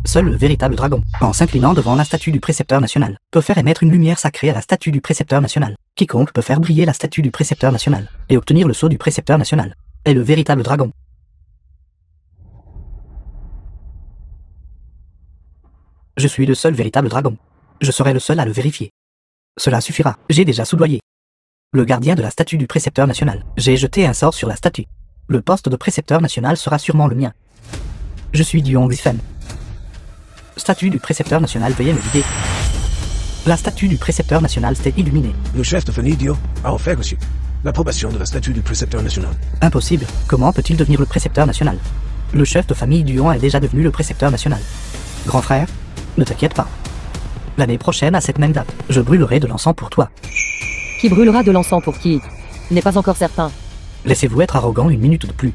Seul le véritable dragon, en s'inclinant devant la statue du précepteur national, peut faire émettre une lumière sacrée à la statue du précepteur national. Quiconque peut faire briller la statue du précepteur national et obtenir le sceau du précepteur national est le véritable dragon. Je suis le seul véritable dragon. Je serai le seul à le vérifier. Cela suffira. J'ai déjà soudoyé le gardien de la statue du précepteur national. J'ai jeté un sort sur la statue. Le poste de précepteur national sera sûrement le mien. Je suis Dion Xiphen. Statue du précepteur national, veuillez me guider. La statue du précepteur national s'était illuminée. Le chef de famille Dio a offert reçu l'approbation de la statue du précepteur national. Impossible. Comment peut-il devenir le précepteur national? Le chef de famille Duon est déjà devenu le précepteur national. Grand frère, ne t'inquiète pas. L'année prochaine, à cette même date, je brûlerai de l'encens pour toi. Qui brûlera de l'encens pour qui? N'est pas encore certain. Laissez-vous être arrogant une minute de plus.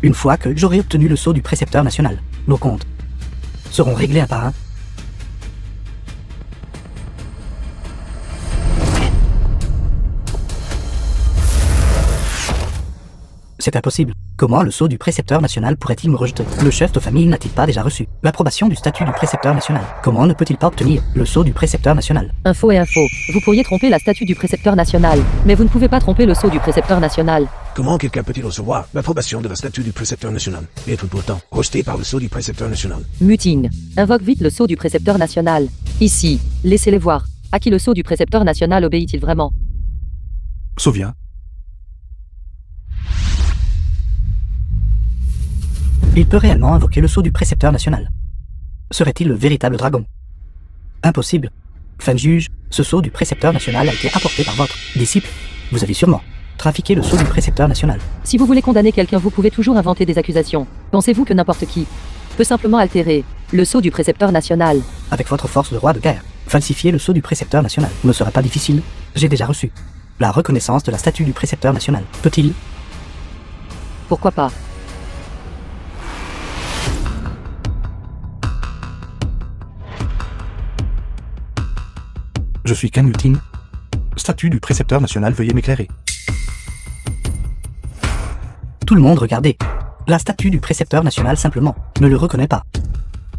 Une fois que j'aurai obtenu le sceau du précepteur national, nos comptes seront réglés un par un. C'est impossible. Comment le sceau du précepteur national pourrait-il me rejeter? Le chef de famille n'a-t-il pas déjà reçu l'approbation du statut du précepteur national? Comment ne peut-il pas obtenir le sceau du précepteur national? Info et info. Vous pourriez tromper la statue du précepteur national, mais vous ne pouvez pas tromper le sceau du précepteur national. Comment quelqu'un peut-il recevoir l'approbation de la statue du précepteur national et être pourtant rejeté par le sceau du précepteur national? Muting. Invoque vite le sceau du précepteur national. Ici. Laissez-les voir. À qui le sceau du précepteur national obéit-il vraiment? Sauvien. Il peut réellement invoquer le sceau du précepteur national. Serait-il le véritable dragon? Impossible. Fin de juge, ce sceau du précepteur national a été apporté par votre disciple. Vous avez sûrement trafiqué le sceau du précepteur national. Si vous voulez condamner quelqu'un, vous pouvez toujours inventer des accusations. Pensez-vous que n'importe qui peut simplement altérer le sceau du précepteur national? Avec votre force de roi de guerre, falsifier le sceau du précepteur national ne sera pas difficile. J'ai déjà reçu la reconnaissance de la statue du précepteur national. Peut-il? Pourquoi pas? Je suis Kanyutin. Statut du précepteur national, veuillez m'éclairer. Tout le monde regardez. La statue du précepteur national simplement ne le reconnaît pas.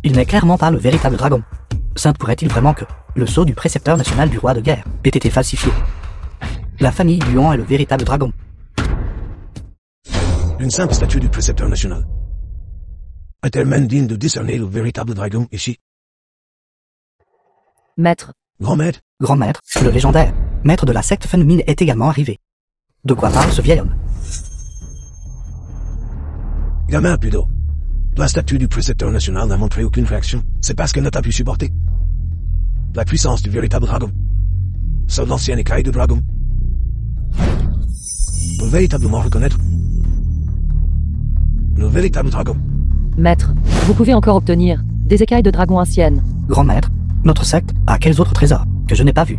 Il n'est clairement pas le véritable dragon. Sainte pourrait-il vraiment que le sceau du précepteur national du roi de guerre ait été falsifié? La famille Duon est le véritable dragon. Une simple statue du précepteur national est-elle même digne de discerner le véritable dragon ici? Maître. Grand-maître, Grand maître, le légendaire maître de la secte Phénomène est également arrivé. De quoi parle ce vieil homme? gamin plutôt. La statue du précepteur national n'a montré aucune réaction. C'est parce qu'elle n'a pas pu supporter la puissance du véritable dragon. Seule l'ancienne écaille de dragon peut véritablement reconnaître le véritable dragon. Maître, vous pouvez encore obtenir des écailles de dragon anciennes. Grand maître, notre secte a quels autres trésors que je n'ai pas vus?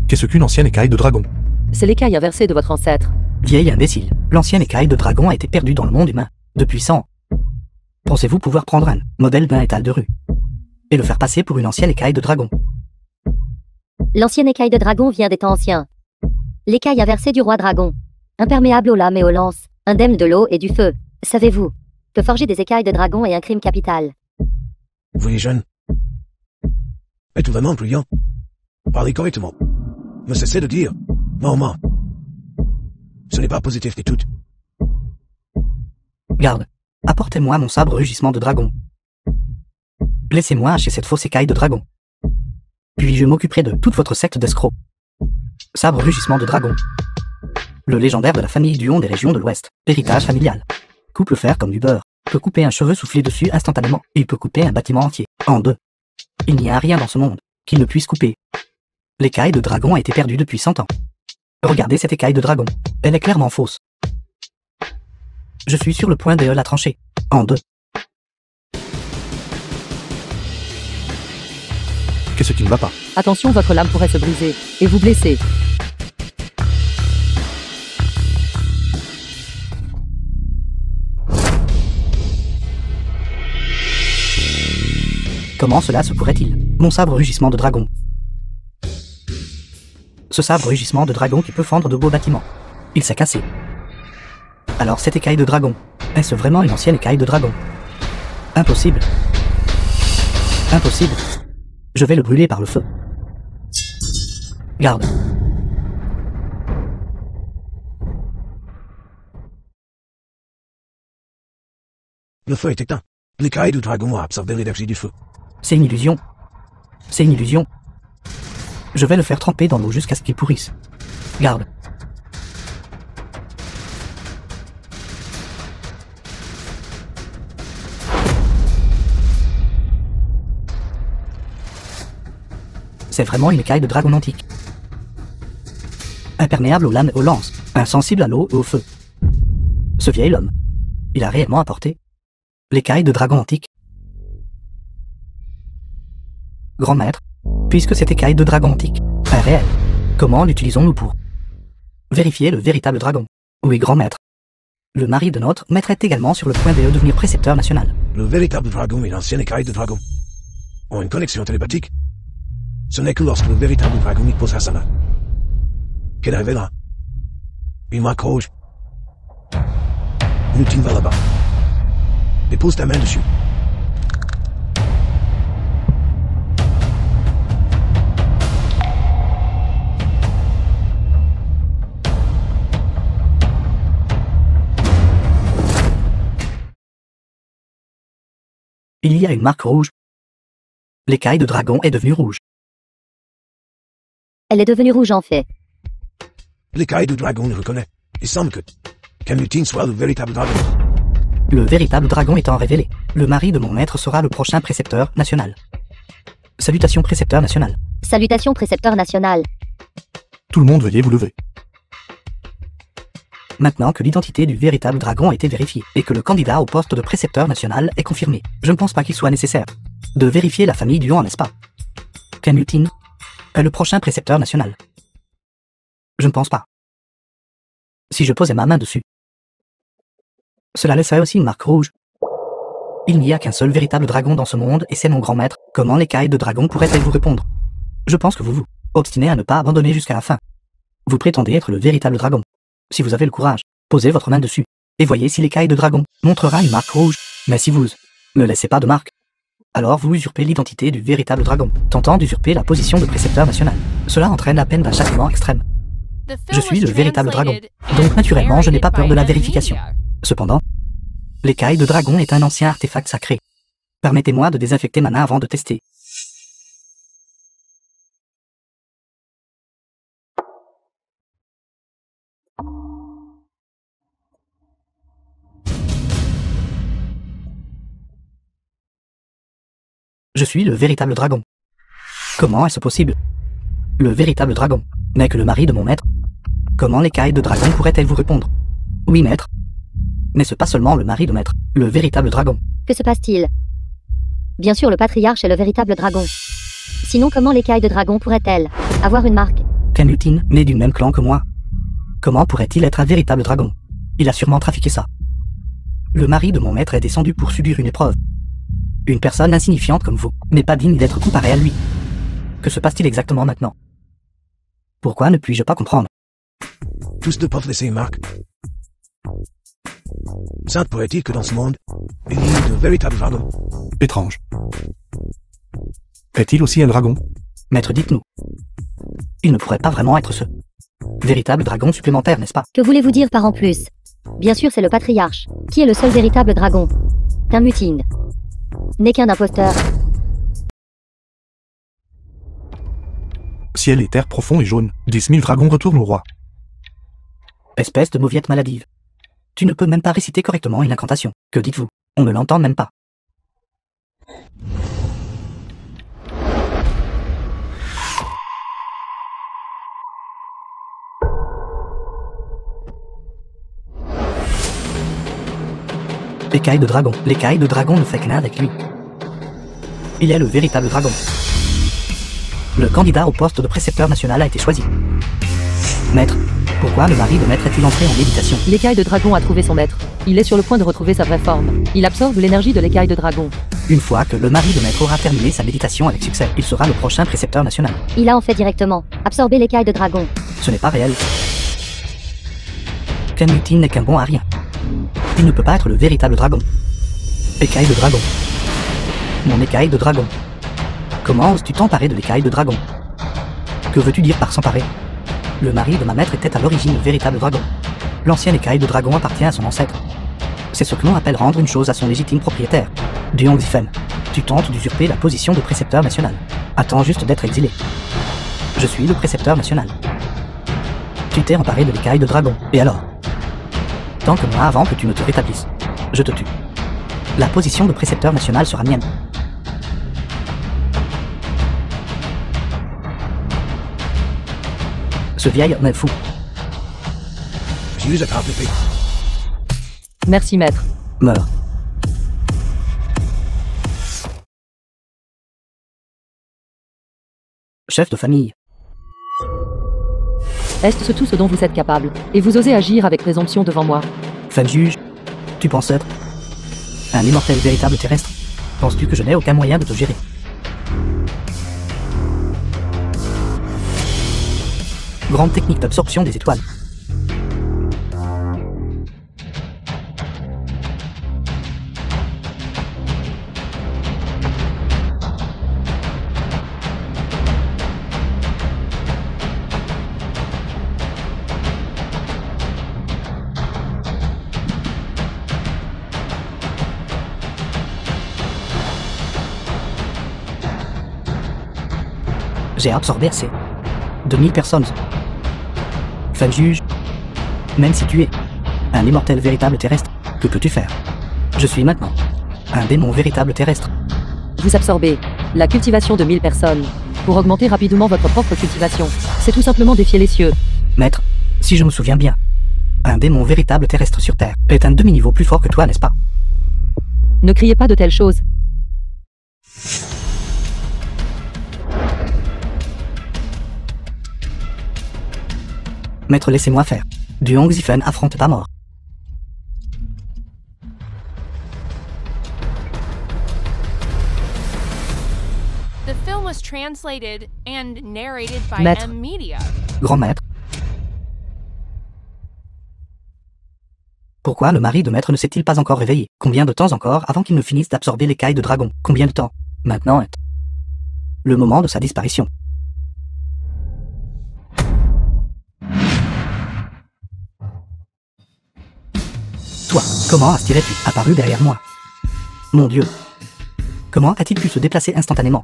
Qu'est-ce qu'une ancienne écaille de dragon? C'est l'écaille inversée de votre ancêtre. Vieil imbécile, l'ancienne écaille de dragon a été perdue dans le monde humain depuis 100 ans. Pensez-vous pouvoir prendre un modèle d'un étal de rue et le faire passer pour une ancienne écaille de dragon? L'ancienne écaille de dragon vient des temps anciens. L'écaille inversée du roi dragon. Imperméable aux lames et aux lances, indemne de l'eau et du feu. Savez-vous que forger des écailles de dragon est un crime capital? Vous les jeunes, êtes-vous vraiment brillant? Parlez correctement. Ne cessez de dire non. Ce n'est pas positif du tout. Garde, apportez-moi mon sabre rugissement de dragon. Laissez-moi acheter cette fausse écaille de dragon. Puis je m'occuperai de toute votre secte d'escrocs. Sabre rugissement de dragon. Le légendaire de la famille Duon des régions de l'Ouest. Héritage familial. Coupe le fer comme du beurre. Peut couper un cheveu soufflé dessus instantanément. Il peut couper un bâtiment entier en deux. Il n'y a rien dans ce monde qu'il ne puisse couper. L'écaille de dragon a été perdue depuis 100 ans. Regardez cette écaille de dragon. Elle est clairement fausse. Je suis sur le point de la trancher en deux. Qu'est-ce qui ne va pas? Attention, votre lame pourrait se briser et vous blesser. Comment cela se pourrait-il? Mon sabre rugissement de dragon. Ce sabre rugissement de dragon qui peut fendre de beaux bâtiments. Il s'est cassé. Alors cette écaille de dragon, est-ce vraiment une ancienne écaille de dragon? Impossible. Impossible. Je vais le brûler par le feu. Garde. Le feu est éteint. L'écaille du dragon a absorbé l'énergie du feu. C'est une illusion. C'est une illusion. Je vais le faire tremper dans l'eau jusqu'à ce qu'il pourrisse. Garde. C'est vraiment une écaille de dragon antique. Imperméable aux lames et aux lances, insensible à l'eau et au feu. Ce vieil homme, il a réellement apporté l'écaille de dragon antique. Grand maître, puisque cette écaille de dragon antique est réelle, comment l'utilisons-nous pour vérifier le véritable dragon? Oui, grand maître. Le mari de notre maître est également sur le point de devenir précepteur national. Le véritable dragon et l'ancienne écaille de dragon ont une connexion télépathique. Ce n'est que lorsque le véritable dragon y posera sa main qu'elle révélera une marque rouge. Nutine va là-bas et pose ta main dessus. Il y a une marque rouge. L'écaille de dragon est devenue rouge. Elle est devenue rouge en fait. L'écaille de dragon le reconnaît. Il semble que Nutine soit le véritable dragon. Le véritable dragon étant révélé, le mari de mon maître sera le prochain précepteur national. Salutations précepteur national. Salutations précepteur national. Tout le monde veuillez vous lever. Maintenant que l'identité du véritable dragon a été vérifiée et que le candidat au poste de précepteur national est confirmé, je ne pense pas qu'il soit nécessaire de vérifier la famille du Lion, n'est-ce pas? Nutine est le prochain précepteur national. Je ne pense pas. Si je posais ma main dessus, cela laisserait aussi une marque rouge. Il n'y a qu'un seul véritable dragon dans ce monde et c'est mon grand maître. Comment l'écaille de dragon pourrait-elle vous répondre? Je pense que vous vous obstinez à ne pas abandonner jusqu'à la fin. Vous prétendez être le véritable dragon. Si vous avez le courage, posez votre main dessus, et voyez si l'écaille de dragon montrera une marque rouge. Mais si vous ne laissez pas de marque, alors vous usurpez l'identité du véritable dragon, tentant d'usurper la position de précepteur national. Cela entraîne la peine d'un châtiment extrême. Je suis le véritable dragon, donc naturellement je n'ai pas peur de la vérification. Cependant, l'écaille de dragon est un ancien artefact sacré. Permettez-moi de désinfecter ma main avant de tester. Je suis le véritable dragon. Comment est-ce possible? Le véritable dragon n'est que le mari de mon maître. Comment l'écaille de dragon pourrait-elle vous répondre? Oui, maître. N'est-ce pas seulement le mari de maître, le véritable dragon? Que se passe-t-il? Bien sûr, le patriarche est le véritable dragon. Sinon, comment l'écaille de dragon pourrait-elle avoir une marque? Nutine n'est du même clan que moi. Comment pourrait-il être un véritable dragon? Il a sûrement trafiqué ça. Le mari de mon maître est descendu pour subir une épreuve. Une personne insignifiante comme vous n'est pas digne d'être comparée à lui. Que se passe-t-il exactement maintenant? Pourquoi ne puis-je pas comprendre? Tous ne peuvent laisser une marque. Sainte pourrait-il que dans ce monde, il y ait de véritables dragons? Étrange. Est-il aussi un dragon? Maître, dites-nous. Il ne pourrait pas vraiment être ce véritable dragon supplémentaire, n'est-ce pas? Que voulez-vous dire par en plus? Bien sûr, c'est le patriarche, qui est le seul véritable dragon. Nutine n'est qu'un imposteur. Ciel et terre profond et jaune, 10 000 dragons retournent au roi. Espèce de mauviette maladive. Tu ne peux même pas réciter correctement une incantation. Que dites-vous? On ne l'entend même pas. L'écaille de dragon. L'écaille de dragon ne fait qu'un avec lui. Il est le véritable dragon. Le candidat au poste de précepteur national a été choisi. Maître, pourquoi le mari de maître est-il entré en méditation? L'écaille de dragon a trouvé son maître. Il est sur le point de retrouver sa vraie forme. Il absorbe l'énergie de l'écaille de dragon. Une fois que le mari de maître aura terminé sa méditation avec succès, il sera le prochain précepteur national. Il a en fait directement absorbé l'écaille de dragon. Ce n'est pas réel. Nutine n'est qu'un bon à rien. Il ne peut pas être le véritable dragon. Écaille de dragon. Mon écaille de dragon. Comment oses-tu t'emparer de l'écaille de dragon? Que veux-tu dire par s'emparer? Le mari de ma maître était à l'origine le véritable dragon. L'ancienne écaille de dragon appartient à son ancêtre. C'est ce que l'on appelle rendre une chose à son légitime propriétaire. Duong Zifen, tu tentes d'usurper la position de précepteur national. Attends juste d'être exilé. Je suis le précepteur national. Tu t'es emparé de l'écaille de dragon, et alors? Tant que moi avant que tu ne te rétablisses, je te tue. La position de précepteur national sera mienne. Ce vieil homme est fou. J'ai eu attrape l'épée. Merci, maître. Meurs. Chef de famille. Est-ce tout ce dont vous êtes capable, et vous osez agir avec présomption devant moi? Fan juge, tu penses être un immortel véritable terrestre? Penses-tu que je n'ai aucun moyen de te gérer? Grande technique d'absorption des étoiles. J'ai absorbé assez. 2000 personnes. Fan juge, même si tu es un immortel véritable terrestre, que peux-tu faire? Je suis maintenant un démon véritable terrestre. Vous absorbez la cultivation de 1000 personnes. Pour augmenter rapidement votre propre cultivation, c'est tout simplement défier les cieux. Maître, si je me souviens bien, un démon véritable terrestre sur Terre est un demi-niveau plus fort que toi, n'est-ce pas? Ne criez pas de telles choses. Maître, laissez-moi faire. Duong Zifen affronte ta mort. The film was translated and narrated by Maître. M Media. Grand maître. Pourquoi le mari de maître ne s'est-il pas encore réveillé? Combien de temps encore avant qu'il ne finisse d'absorber l'écaille de dragon? Combien de temps? Maintenant est le moment de sa disparition. Toi, comment astirais-tu apparu derrière moi? Mon Dieu. Comment a-t-il pu se déplacer instantanément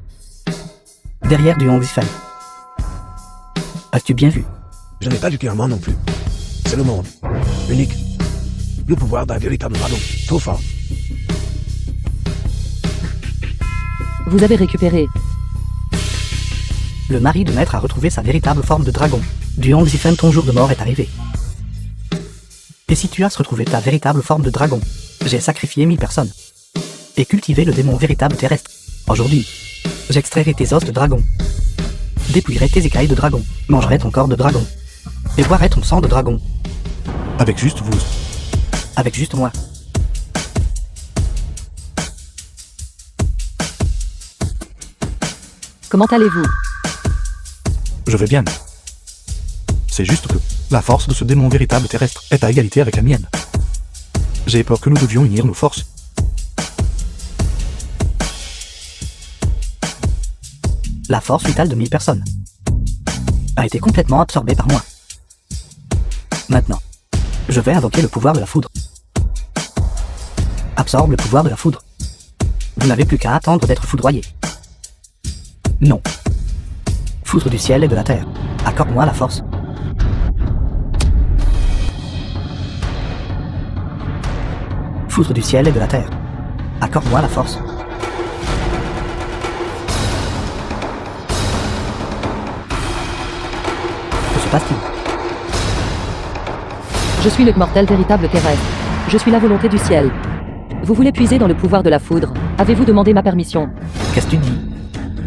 derrière Duong Zifen? As-tu bien vu? Je n'ai pas du clairement non plus. C'est le monde. Unique. Le pouvoir d'un véritable dragon. Trop fort. Vous avez récupéré. Le mari de maître a retrouvé sa véritable forme de dragon. Duong Zifen, ton jour de mort est arrivé. Et si tu as retrouvé ta véritable forme de dragon, j'ai sacrifié 1000 personnes. Et cultivé le démon véritable terrestre. Aujourd'hui, j'extrairai tes os de dragon. Dépouillerai tes écailles de dragon. Mangerai ton corps de dragon. Et boirai ton sang de dragon. Avec juste vous. Avec juste moi. Comment allez-vous? Je vais bien. C'est juste que la force de ce démon véritable terrestre est à égalité avec la mienne. J'ai peur que nous devions unir nos forces. La force vitale de 1000 personnes a été complètement absorbée par moi. Maintenant, je vais invoquer le pouvoir de la foudre. Absorbe le pouvoir de la foudre. Vous n'avez plus qu'à attendre d'être foudroyé. Non. Foudre du ciel et de la terre, accorde-moi la force. Foudre du ciel et de la terre, accorde-moi la force. Que se passe-t-il? Je suis le mortel véritable terrestre. Je suis la volonté du ciel. Vous voulez puiser dans le pouvoir de la foudre? Avez-vous demandé ma permission? Qu'est-ce que tu dis?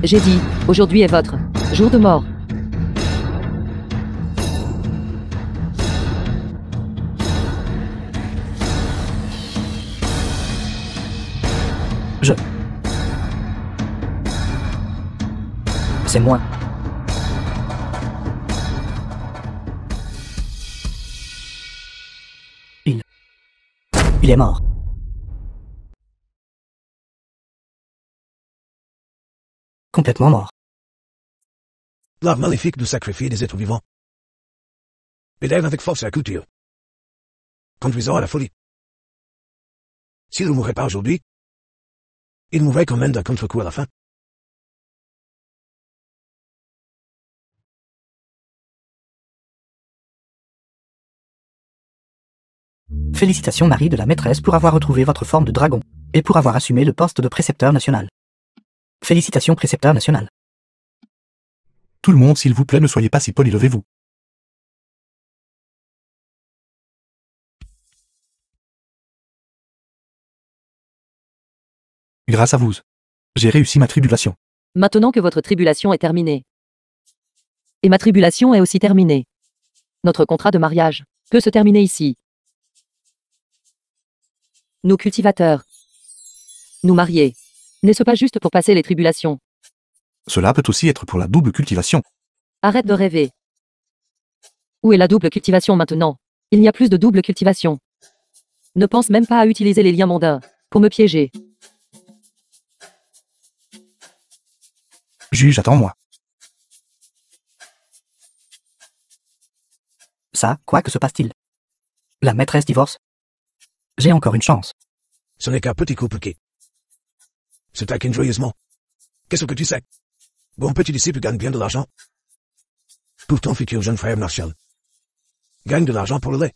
J'ai dit, aujourd'hui est votre jour de mort. C'est moi. Il est mort. Complètement mort. L'art maléfique de sacrifier des êtres vivants. Élève avec force la culture. Conduisant à la folie. S'il ne mourrait pas aujourd'hui, il mourrait quand même d'un contre-coup à la fin. Félicitations Marie de la maîtresse pour avoir retrouvé votre forme de dragon, et pour avoir assumé le poste de précepteur national. Félicitations précepteur national. Tout le monde, s'il vous plaît, ne soyez pas si poli, levez-vous. Grâce à vous, j'ai réussi ma tribulation. Maintenant que votre tribulation est terminée. Et ma tribulation est aussi terminée. Notre contrat de mariage peut se terminer ici. Nous cultivateurs. Nous mariés. N'est-ce pas juste pour passer les tribulations? Cela peut aussi être pour la double cultivation. Arrête de rêver. Où est la double cultivation maintenant? Il n'y a plus de double cultivation. Ne pense même pas à utiliser les liens mondains pour me piéger. Juge, attends-moi. Ça, quoi que se passe-t-il? La maîtresse divorce? J'ai encore une chance. Ce n'est qu'un petit couple qui se taquine joyeusement. Qu'est-ce que tu sais? Bon petit disciple gagne bien de l'argent. Pour ton futur jeune frère Martial. Gagne de l'argent pour le lait.